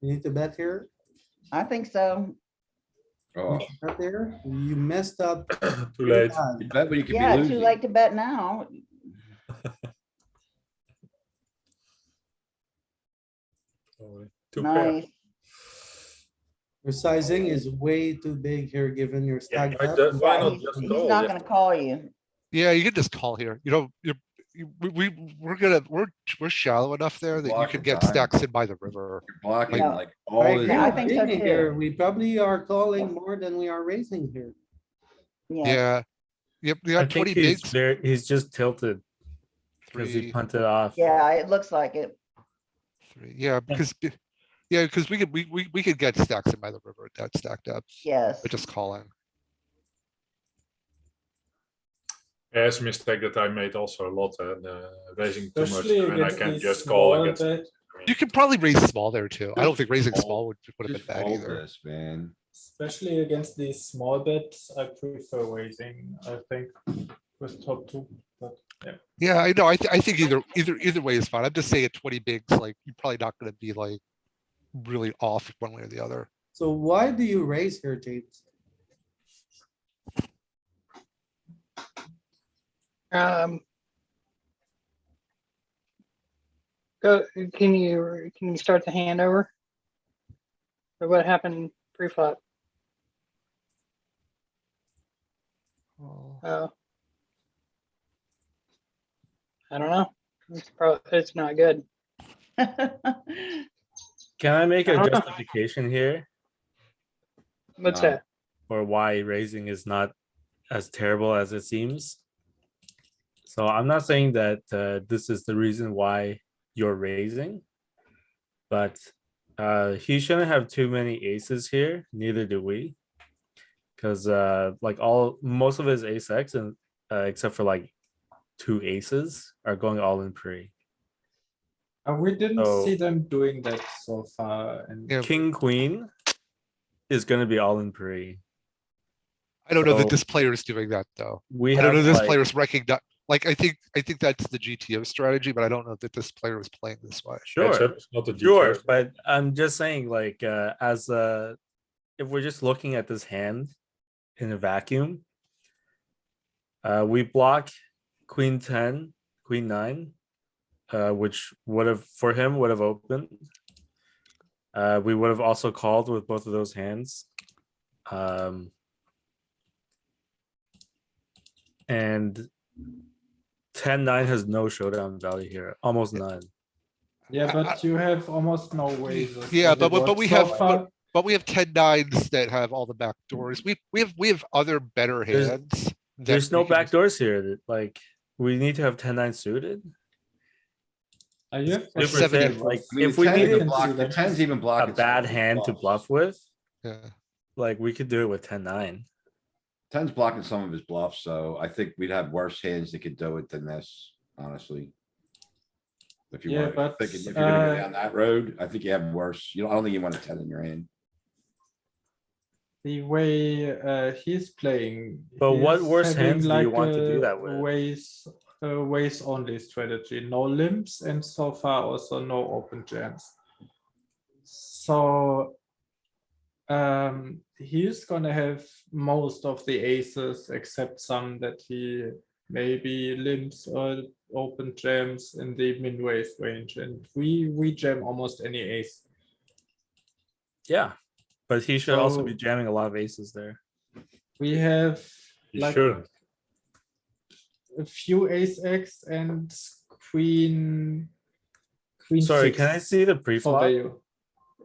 You need to bet here? I think so. Oh, Bet there? You messed up. Too late. you bet, but you could be Yeah, too losing. late to bet now. Two pair. Nice. Your sizing is way too big here, given your Yeah, stack. why depth. the- why Yeah, not he's, just he's call? not You gonna have to- call you. yeah, you can just call here. You know, we're shallow enough there that you Block can the get time. stacks in by the river. You're blocking Yeah. like all I this. agree Yeah, I with think so Jamie too. here. We probably are calling more than we are raising here. Yeah, Yeah. Yep, you I got think 20 he's bigs, he's just tilted because he 3, punted off. yeah, it looks like it. 3. Yeah, because we could get stacks in by the river at that stacked up, Yes. but just calling. Yeah, it's a mistake that I made also a lot, raising too much, Especially and I against can these just call small against. bet, You can probably raise small there too. I don't think raising Just small would have Just been bad fold either. this, man. especially against these small bets, I prefer raising, I think, with top two, but yeah. Yeah, I know. I think either way is fine. I'm just saying at 20 bigs, like you're probably not gonna be like really off one way or the other. So why do you raise here, James? Go, can you start the hand over? Or what happened pre-flop? Oh. I don't know. It's not good. Can I make I a don't know. justification here What's No. that? for why raising is not as terrible as it seems? So I'm not saying that this is the reason why you're raising, but he shouldn't have too many aces here. Neither do we, because like most of his ace X and except for like 2 aces are going all in pre. We didn't So- see them doing that so far, and Yeah. King Queen is going to be all in pre. I don't know that So- this player is doing that though. We I don't know have this like, player's recognize, like, I think that's the GTO strategy, but I don't know that this player is playing this way. sure, It's not a sure, GTO. but I'm just saying like if we're just looking at this hand in a vacuum, we block Queen 10, Queen 9, which would have for him would have opened. We would have also called with both of those hands. And 10-9 has no showdown value here, almost none. yeah, but you have almost no ways. Yeah, but we have 10 nines that have all the back doors. We have other better There's- hands. that There's no we can just- backdoors here. That like we need to have 10-9 suited. You have Super 70. thin. Like I mean, if we the 10 needed even block- the 10's even a blocking. bad some of his hand to bluffs. bluff with, Yeah. like we could do it with 10-9. 10's blocking some of his bluffs, so I think we'd have worse hands that could do it than this, honestly. If you Yeah, want, but, if you're gonna go down that road, I think you have worse. I don't think you want a 10 in your hand. the way he's playing. But what he's worse having hands do you want to do a that with? ways only strategy, no limps, and so far also no open jams. So he's gonna have most of the aces except some that he maybe limps or open jams in the min raise range, and we jam almost any ace. Yeah, but he should also be So- jamming a lot of aces there. We have You like shouldn't. a few ace X and queen. Sorry, six can I see the pre-flop? value.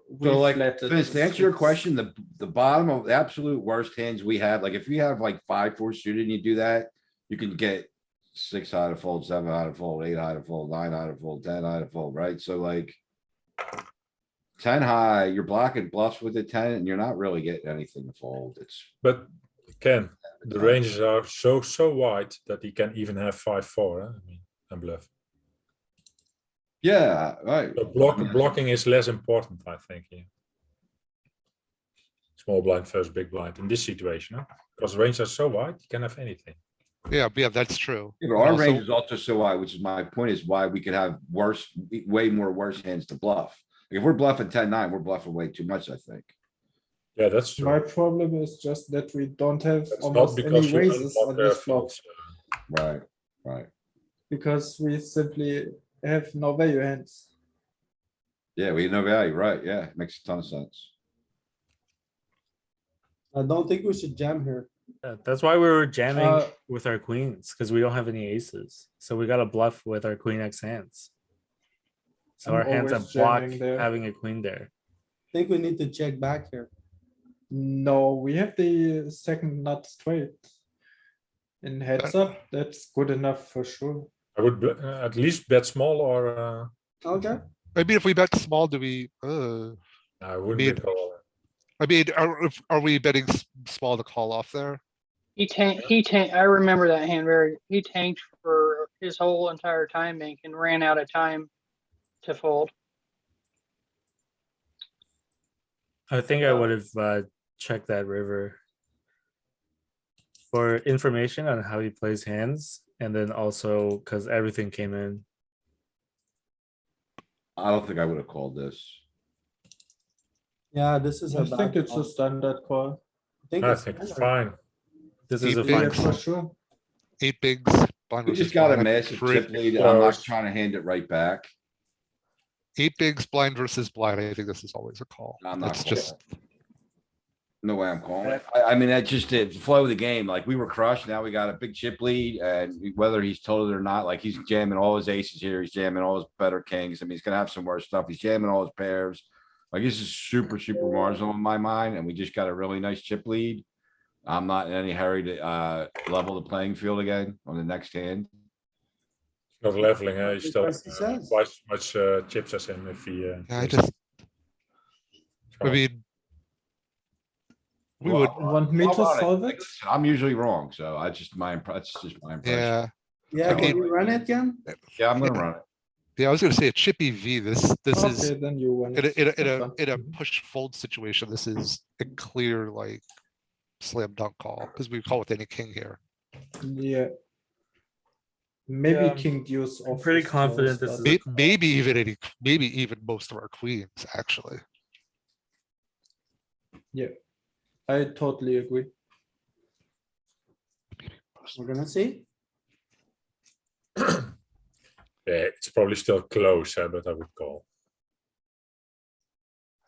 We So like, flatted Vince, to answer your six. question, the bottom of the absolute worst hands we have, like if we have like 5-4 suited and you do that, you can get 6 high to fold, 7 high to fold, 8 high to fold, 9 high to fold, 10 high to fold, right? So like. 10 high, you're blocking bluffs with the 10 and you're not really getting anything to fold. It's. But Ken, the ranges are so wide that he can even have 5-4, I mean, and bluff. Yeah, right. So blocking is less important, I think. Yeah. Small blind versus big blind in this situation, huh? Because the ranges are so wide, you can have anything. Yeah, yeah, that's true. Yeah, but And our also- range is also so wide, which is my point, is why we could have worse, way more worse hands to bluff. If we're bluffing 10-9, we're bluffing way too much, I think. Yeah, that's true. My problem is just that we don't have It's not almost any because you raises unblock on this flop folds, Right, right. because we simply have no value hands. Yeah, we have no value, right? Yeah, makes a ton of sense. I don't think we should jam here. Yeah, that's why we were jamming Uh, with our queens, because we don't have any aces. So we got to bluff with our queen X hands. So I'm our hands always are block jamming there. having a queen there. I think we need to check back here. No, we have the second nut straight. In heads up, that's good enough for sure. I would at least bet small or Okay, I mean, if we bet small, do we, I wouldn't Mid. be call. I mean, are we betting small to call off there? He tanked, I remember that hand he tanked for his whole entire time bank and ran out of time to fold. I think I would have checked that river for information on how he plays hands, and then also because everything came in. I don't think I would have called this. yeah, this is a I think bad it's a call. standard call. I think it's fine. This is a Eight fine Yeah, bigs. for call. sure. 8 bigs. blind We versus just got a blind. massive Three- chip lead. I'm not Close. trying to hand it right back. 8 bigs blind versus blind. I think this is always a call. I'm not It's calling just, No way I'm calling it. I mean, that just the flow of the game. Like we were crushed. Now we got a big chip lead and whether he's told it or not, like he's jamming all his aces here. He's jamming all his better kings. I mean, he's gonna have some worse stuff. He's jamming all his pairs. Like this is super marginal in my mind and we just got a really nice chip lead. I'm not in any hurry to level the playing field again on the next hand. Not leveling, you still Because he says. twice as much chips as him if he. yeah, I just, I mean. We would, Want me to solve Like, it? listen, I'm usually wrong, so I just that's just my impression. yeah, Yeah, Okay. can you run it, Ken? Yeah, I'm gonna run it. yeah, I was gonna say a chippy V, this is. Okay, then you win. In a, in a, in That's a, fine. in a push fold situation, this is a clear like slam dunk call, because we call with any king here. Yeah. Maybe Yeah, king deuce. I'm off pretty is confident close, this but- is- Maybe even most of our queens, actually. Yeah, I totally agree. We're gonna see. Yeah, it's probably still close, but I would call.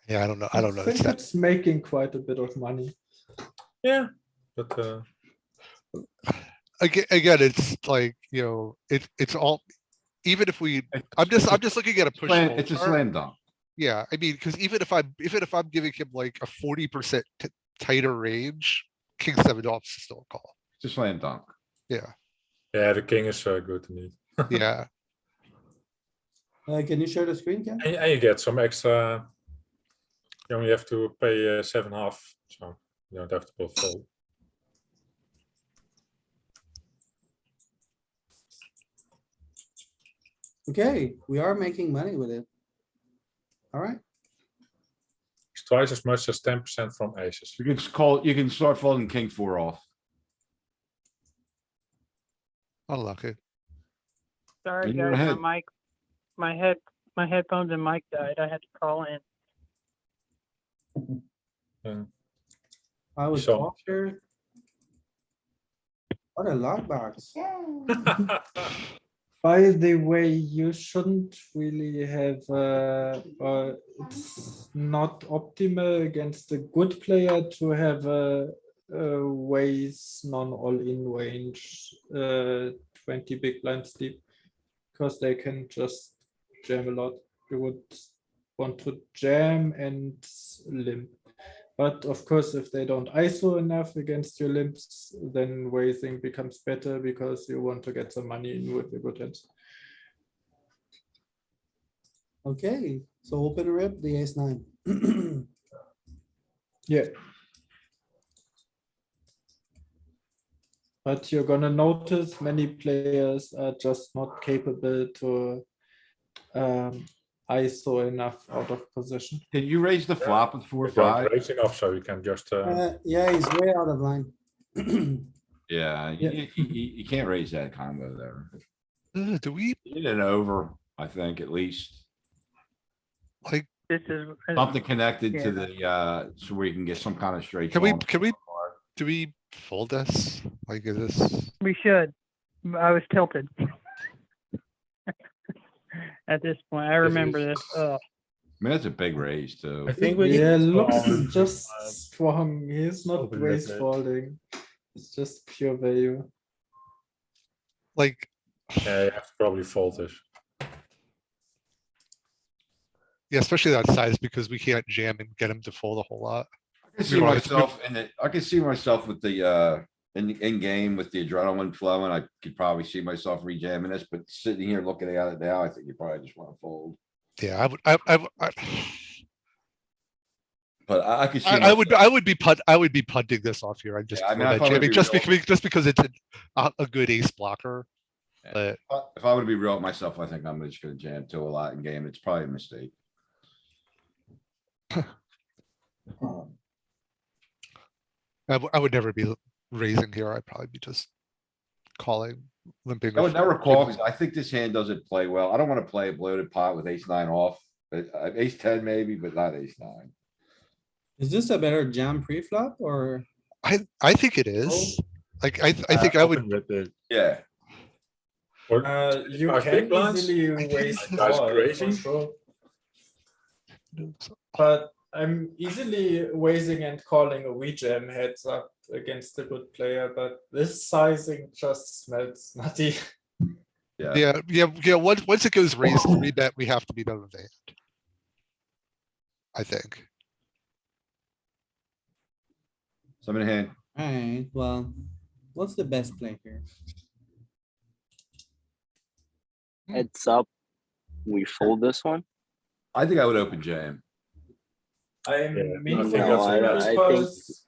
Yeah, I don't know, I don't know. think It's that, it's making quite a bit of money. Yeah, but again, it's like, you know, it's all, even if we, I'm just looking at a push. fold It's a chart. slam dunk. Yeah, I mean, because even if I'm giving him like a 40% tighter range, king 7 off is still a call. It's a slam dunk. Yeah, yeah, the king is good to need. yeah. Can you share the screen, Ken? And you get some extra. You only have to pay 7.5, so you don't have to put full. Okay, we are making money with it. All right, It's twice as much as 10% from aces. You can call, you can start folding king 4 off. Unlucky. Sorry, In your guys, head. my mic, my headphones and mic died. I had to call in. And I was So- call here. What a lockbox. Yeah. By the way, you shouldn't really have, it's not optimal against a good player to have a ways non-all-in range, 20 big blinds deep, because they can just jam a lot. You would want to jam and limp. But of course, if they don't ISO enough against your limps, then raising becomes better because you want to get some money in with your good hands. Okay, so open rip the ace nine. Yeah. But you're gonna notice many players are just not capable to ISO enough out of position. Can you raise the flop with You don't 4-5? raise enough, so you can just. Yeah, he's way out of line. Yeah, Yeah. you can't raise that combo there. Do we You need an over, I think, at least. like, This is. Something connected to Yeah. the, so where you can get some kind of straight. can we, draw. do we fold this? Like, is this, We should. I was tilted. At this point, I remember this. I mean, that's a big raise too. I think we. Yeah, need to looks all in just with, strong. He's not open raise rip it. folding. It's just pure value. like, yeah, you have to probably fold this. yeah, especially that size because we can't jam and get him to fold a whole lot. I can see We don't- myself in it. I can see myself with the, in game with the adrenaline flowing. I could probably see myself rejamming this, but sitting here looking at it now, I think you probably just want to fold. Yeah, But I could see. I would be punting this off here. I'm just Yeah, I mean, throwing if that I were to jamming be just real- because it's a good ace blocker. But If I were to be real with myself, I think I'm just gonna jam to a lot in game. It's probably a mistake. I would never be raising here. I'd probably be just calling, limping. I or would never folding. call, 'cause I think this hand doesn't play well. I don't wanna play a bloated pot with ace nine off. Ace ten maybe, but not ace nine. Is this a better jam pre-flop or? I think it is. Like, I think I would, Open rip it. Yeah, Or You guys can big blinds? easily think raise guys call, crazy? for sure. But I'm easily raising and calling a rejam heads up against a good player, but this sizing just smells nutty. yeah. yeah. Once it goes raise 3-bet, we have to be done with the hand. I think. Some in hand. Alright, well, what's the best play here? Heads up, we fold this one. I think I would open jam. I'm Yeah, meaning I think that's a nice because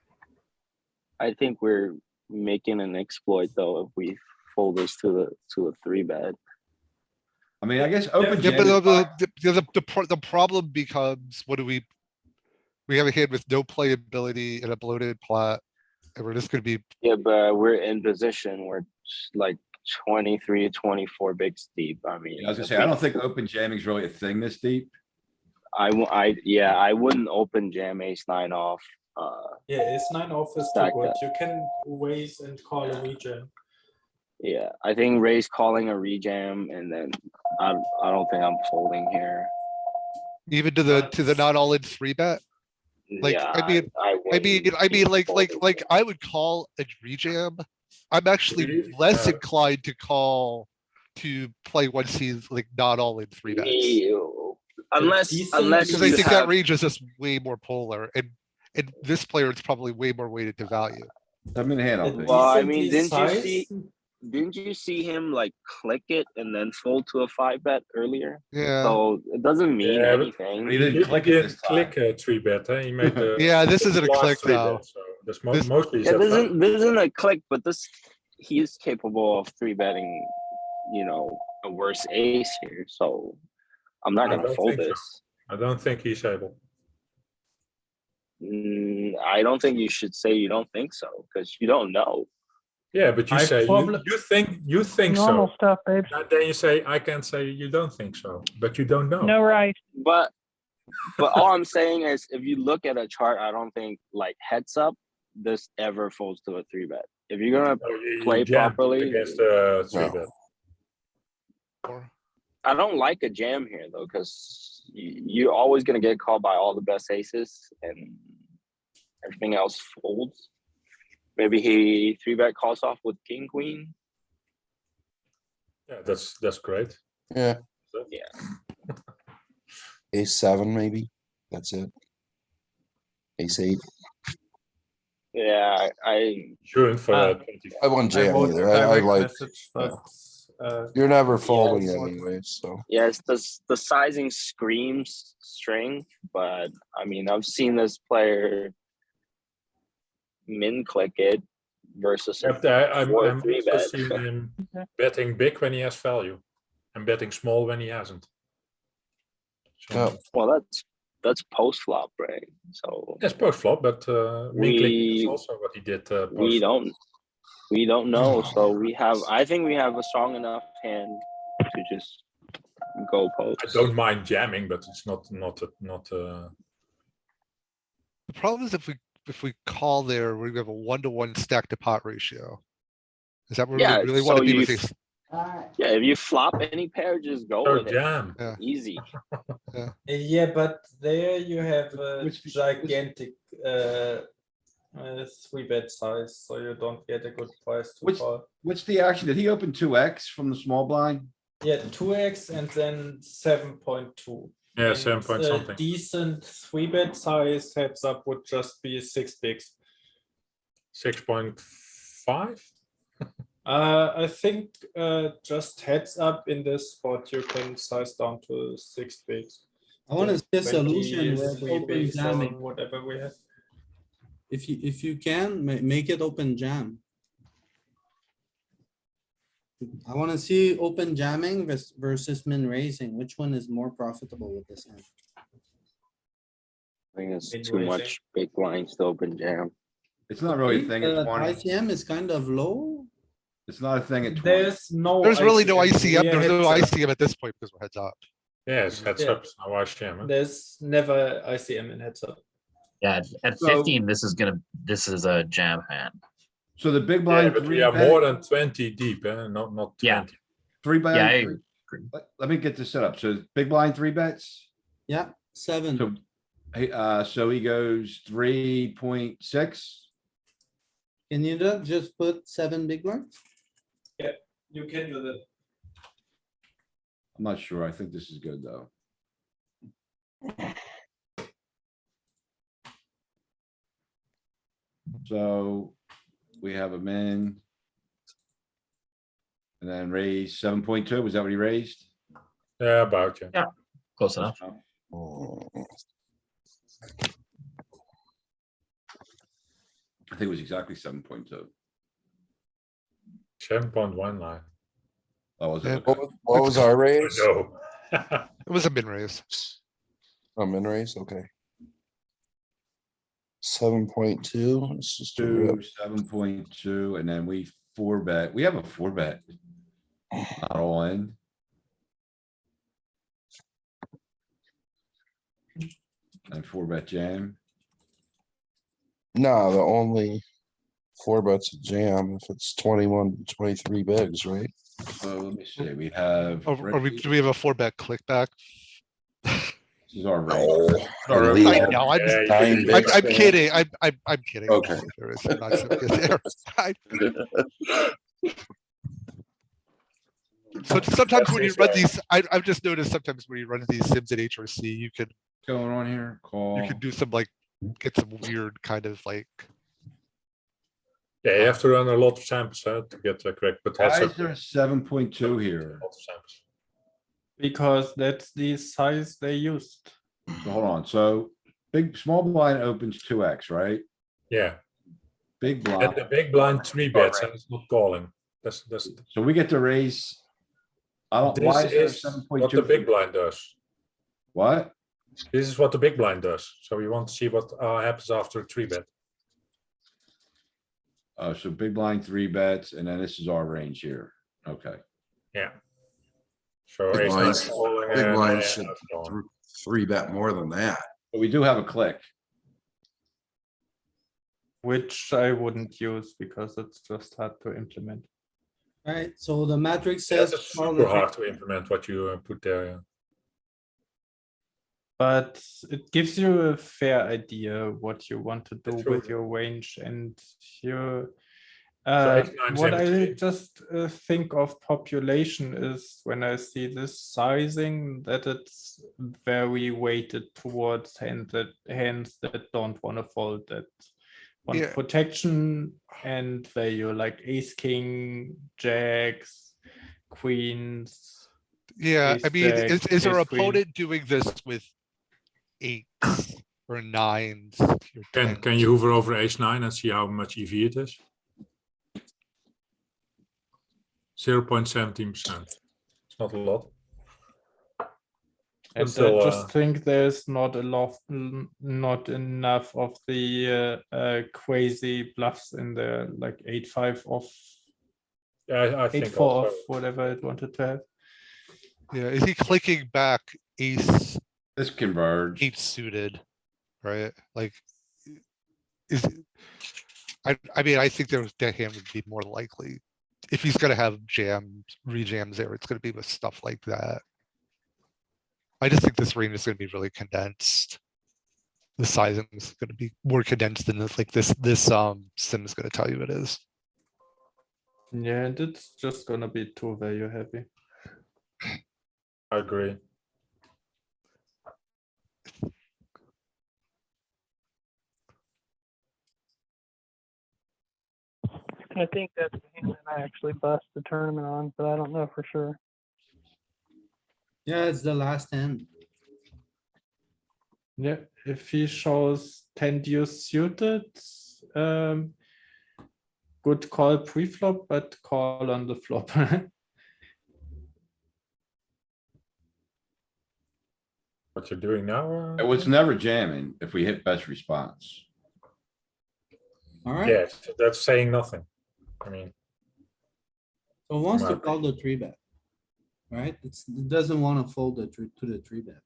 I think we're making an exploit though if we fold this to a 3-bet. I mean, I guess open Yeah, jam. but is fine. the problem becomes, what do we have a hand with no playability and a bloated plot, and we're just gonna be, Yeah, but we're in position. We're like 23, 24 bigs deep. I mean, I was gonna if say, I we- don't think open jamming is really a thing this deep. I wouldn't open jam ace nine off. yeah, ace nine off is too Stack good. that. You can raise and call a rejam. Yeah, I think Ray's calling a rejam, and then I don't think I'm folding here. even to the not all in 3-bet. Like, Yeah, I mean, like, I would call a rejam. I'm actually Really? less inclined to call to play once he's like not all in 3-bets. Unless decent Because I you think have, that range is just way more polar, and this player is probably way more weighted to value. I'm in hand. I'll A take. Well, I mean, decently didn't you see him like click it and then fold to a 5-bet earlier? Yeah, So it doesn't mean Yeah, but- anything. He didn't click it didn't this time. click a 3-bet, he made the. yeah, this isn't a large click 3-bet, though. So that's This- mostly. Yeah, this isn't a click, but he is capable of 3-betting, a worse ace here. So I'm not I gonna don't fold think so. this. I don't think he's able. I don't think you should say you don't think so, because you don't know. Yeah, but you I say probably- you think Normal so. stuff, babe. And then you say I can say you don't think so, but you don't know. No right. But all I'm saying is, if you look at a chart, I don't think like heads up this ever folds to a 3-bet. If you're gonna So you play jammed properly. against a 3-bet. I don't like a jam here though, because you're always gonna get called by all the best aces and everything else folds. Maybe he 3-bet calls off with king queen. Yeah, that's great. Yeah. So- Ace 7 maybe. That's it. Ace 8. Yeah, I Shouldn't for Ah. 20. I wouldn't I jam wrote either. a I direct like, message, but you're never folding Yes. anyway, so. yes, the sizing screams strength, but I mean I've seen this player min click it versus a But I'm 4-3 also bet. seeing him betting big when he has value, and betting small when he hasn't. So, Yeah. Well, that's post flop, right? So yes, post flop, but min clicking is we also what he did. we don't know. So I think we have a strong enough hand to just go post. I don't mind jamming, but it's not. The problem is if we call there, we have a 1-to-1 stack to pot ratio. Is that where Yeah, we really so want to be you with these? Alright, Yeah, if you flop any pair, just go So with it. jam. Yeah. Easy. yeah, but there you have a Which- gigantic 3-bet size, so you don't get a good price to Which- call. What's the action? Did he open 2x from the small blind? Yeah, 2x and then 7.2. Yeah, And 7 point a something. decent 3-bet size heads up would just be 6 bigs. 6.5. I think just heads up in this spot you can size down to 6 bigs. I wanna see a 20, solution with 3 open bigs or jamming. whatever we have. If you can, make it open jam. I wanna see open jamming versus min raising. Which one is more profitable with this hand? I think it's Big too raising. much big blinds to open jam. It's not really a thing at 20. ICM is kind of low. It's not a thing at 20. There's no There's really no ICM. ICM. We are There's no heads up. ICM at this point because we're heads up. Yes, heads Yeah. up. No ICM. Huh? There's never ICM in heads up. Yeah, at So- 15, this is a jam hand. So the big Yeah, blind but we three are more bet, than 20 deep, not 20. Yeah. three bet. Yeah, I three- agree. Let me get this set up. So big blind 3 bets. Yeah, 7. So, hey, so he goes 3.6. Can you just put 7 big blinds? You can do that. I'm not sure. I think this is good, though. So we have a min. And then raise 7.2. Was that what he raised? Yeah, about yeah. Close enough. I think it was exactly 7.2. 7.19. Oh, was Yeah. it? Okay. What was our raise? No. It was a min raise. Oh, min raise, okay. 7.2, let's just do it. 7.2, and then we 4-bet. We have a 4-bet. Not all in. And 4-bet jam. No, the only 4-bet's a jam if it's 21, 23 bigs, right? So let me see, we have. Do we have a 4-bet click back? This is our range. Oh, Sorry, at least I know, I'm, Yeah, nine you- bigs. I'm kidding. I'm kidding. Okay. There is not so good there. So sometimes when you run these, I've just noticed sometimes when you run these sims at HRC, you could Going on here, call. do some like, get some weird kind of like, Yeah, you have to run a lot of samples to get correct, but Why heads is up. there 7.2 here? A lot of samples. Because that's the size they used. So hold on, so small blind opens 2x, right? Yeah, Big and blind, the big blind 3 bets, and it's not calling. That's so we get to raise. I don't, why this is there is what the 7.2? big blind does. What? This is what the big blind does. So we want to see what happens after a 3 bet. Oh, so big blind 3-bets, and then this is our range here. Okay. Yeah. So Big ace blinds- nine calling big and, blinds should so on. 3-bet more than that. But we do have a click. Which I wouldn't use because it's just hard to implement. Alright, so the matrix Yeah, says. it's call super the- hard to implement what you put there. Yeah. But it gives you a fair idea what you want to do That's with true. your range and your. X9's What I empty. just think of population is when I see this sizing that it's very weighted towards hands that don't want to fold, that want Yeah. protection and value like ace, king, jacks, queens. Yeah, I Ace mean, jack, is our ace queen. opponent doing this with eights or nines? or Can 10s? you hover over ace-9 and see how much EV it is? 0.17%. It's not a lot. And still, I just think there's not not enough of the crazy bluffs in there, like 8-5 off, Yeah, I think 8-4 also. off, whatever it wanted to have. Yeah, is he clicking back ace, This converge. eight suited, right? Like, is, I mean, I think that hand would be more likely. If he's gonna have jams, rejams there, it's gonna be with stuff like that. I just think this range is gonna be really condensed. The sizing is gonna be more condensed than this, like this sim is gonna tell you it is. Yeah, and it's just gonna be too value heavy. I agree. I think that's the hand that I actually bust the tournament on, but I don't know for sure. Yeah, it's the last hand. Yeah, if he shows 10 deuce suited, good call pre-flop, but call on the flop. What you're doing now? It was never jamming if we hit best response. Alright, Yes, that's saying nothing. I mean, so it wants to my call the three bet. Right? It doesn't wanna fold to the three bet.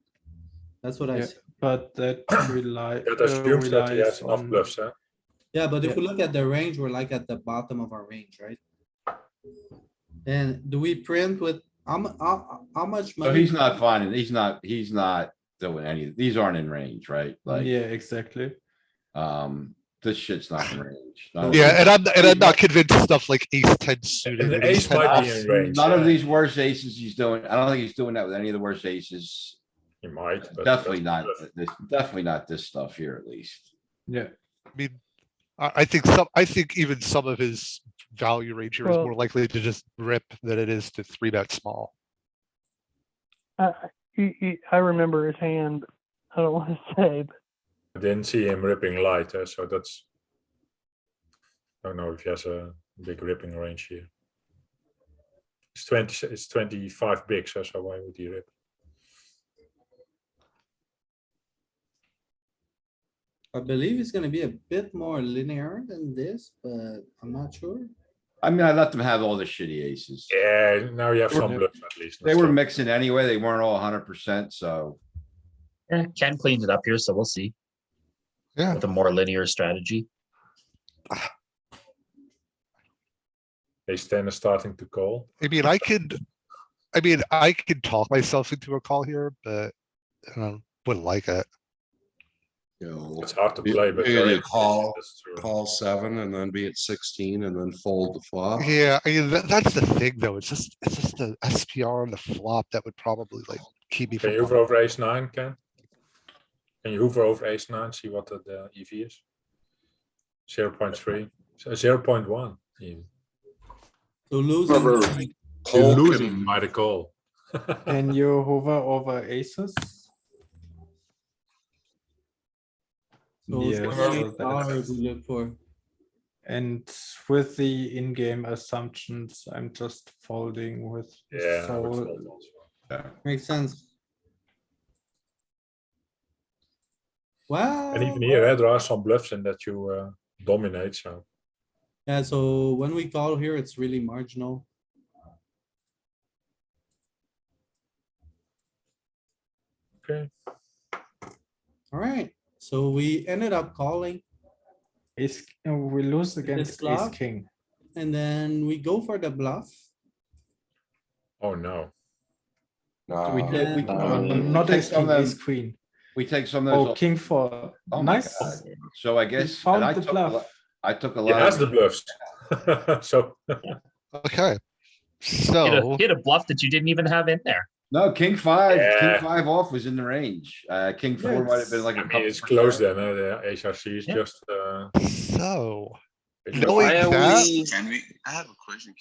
That's what I Yeah, see. but that that assumes that he has relies enough on bluffs, huh? Yeah, but if Yeah. we look at the range, we're like at the bottom of our range, right? And do we print with, how much So money? he's not finding, he's not doing any, these aren't in range, right? Like, yeah, exactly. this shit's not in range. Yeah, and I'm not convinced stuff like ace ten suited. And the and ace ace 10 might be off- in range. None of yeah. these worst aces he's doing, I don't think he's doing that with any of the worst aces. He might, but Definitely that's not, bluff. definitely not this stuff here at least. Yeah, I mean, I think even some of his value range here is Well- more likely to just rip than it is to three bet small. I remember his hand. I don't want to say, but I didn't see him ripping light, so that's. I don't know if he has a big ripping range here. It's 20. It's 25 bigs, so why would he rip? I believe it's gonna be a bit more linear than this, but I'm not sure. I mean, I let them have all the shitty aces. Yeah, now you have some Yeah. bluffs at least. They were mixing anyway. They weren't all 100%, so. Yeah, Ken cleaned it up here, so we'll see. Yeah. With a more linear strategy. Ace 10 is starting to call. I mean, I could talk myself into a call here, but I wouldn't like it. It's hard to play, but you very call, that's true. call 7 and then be at 16 and then fold the flop. Yeah, I mean, that's the thing though. It's just the SPR and the flop that would probably like keep me Can from. you hover over ace 9, Ken? Can you hover over ace 9, see what the EV is? 0.3, so 0.1 even. So losing, You're Call losing can- by the call. Can you hover over aces? so it's Yes, how many so that- dollars we look for. And with the in-game assumptions, I'm just folding with Yeah, I would soul. fold also. Makes sense. Wow. And even here, there are some bluffs in that you dominate. So Yeah, so when we call here, it's really marginal. okay, Alright, so we ended up calling We lose against ace flop? king. and then we go for the bluff. oh no, Nah, We did, we. Uh, we Not take ace some king, of ace them- queen. We take some of Oh, those. king four. Oh my Nice. God. So I guess, found and I the took, bluff. I took a he lot. has of- the bluffs. So Okay, Hit a, so hit a bluff that you didn't even have in there. No, king Yeah. five off was in the range. King Yeah, four might have been it's- like a I mean, couple. it's close percent. then. The HRC is Yeah. just. So, it's knowing Why are that, we? Can we? I have a question.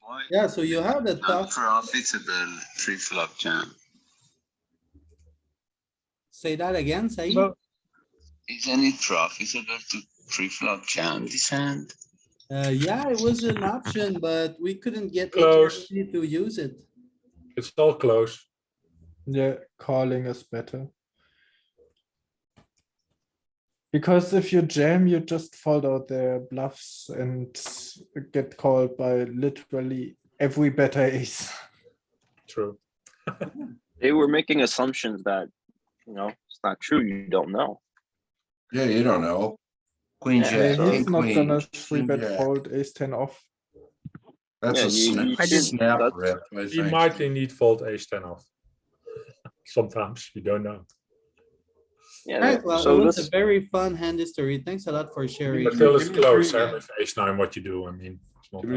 Why Yeah, so you had a not tough, profitable pre-flop jam? say that again, Saeed? Well, Isn't it profitable to pre-flop jam this hand? Yeah, it was an option, but we couldn't get Close. HRC to use it. It's all close. Yeah, calling is better. Because if you jam, you just fold out their bluffs and get called by literally every better ace. True. They were making assumptions that, it's not true. You don't know. Yeah, you don't know. Queen Yeah, Yeah, jack, so- he's king not queen. gonna three bet jack. fold ace 10 off. That's Yeah, a you snap, didn't- snap that's- rip, I He think. might indeed fold ace 10 off. Sometimes you don't know. Yeah. Alright, well, So it was this, a very fun hand history. Thanks a lot for sharing. But still, it's Give me close. three, With ace 9, what you do. I mean, it's not Give me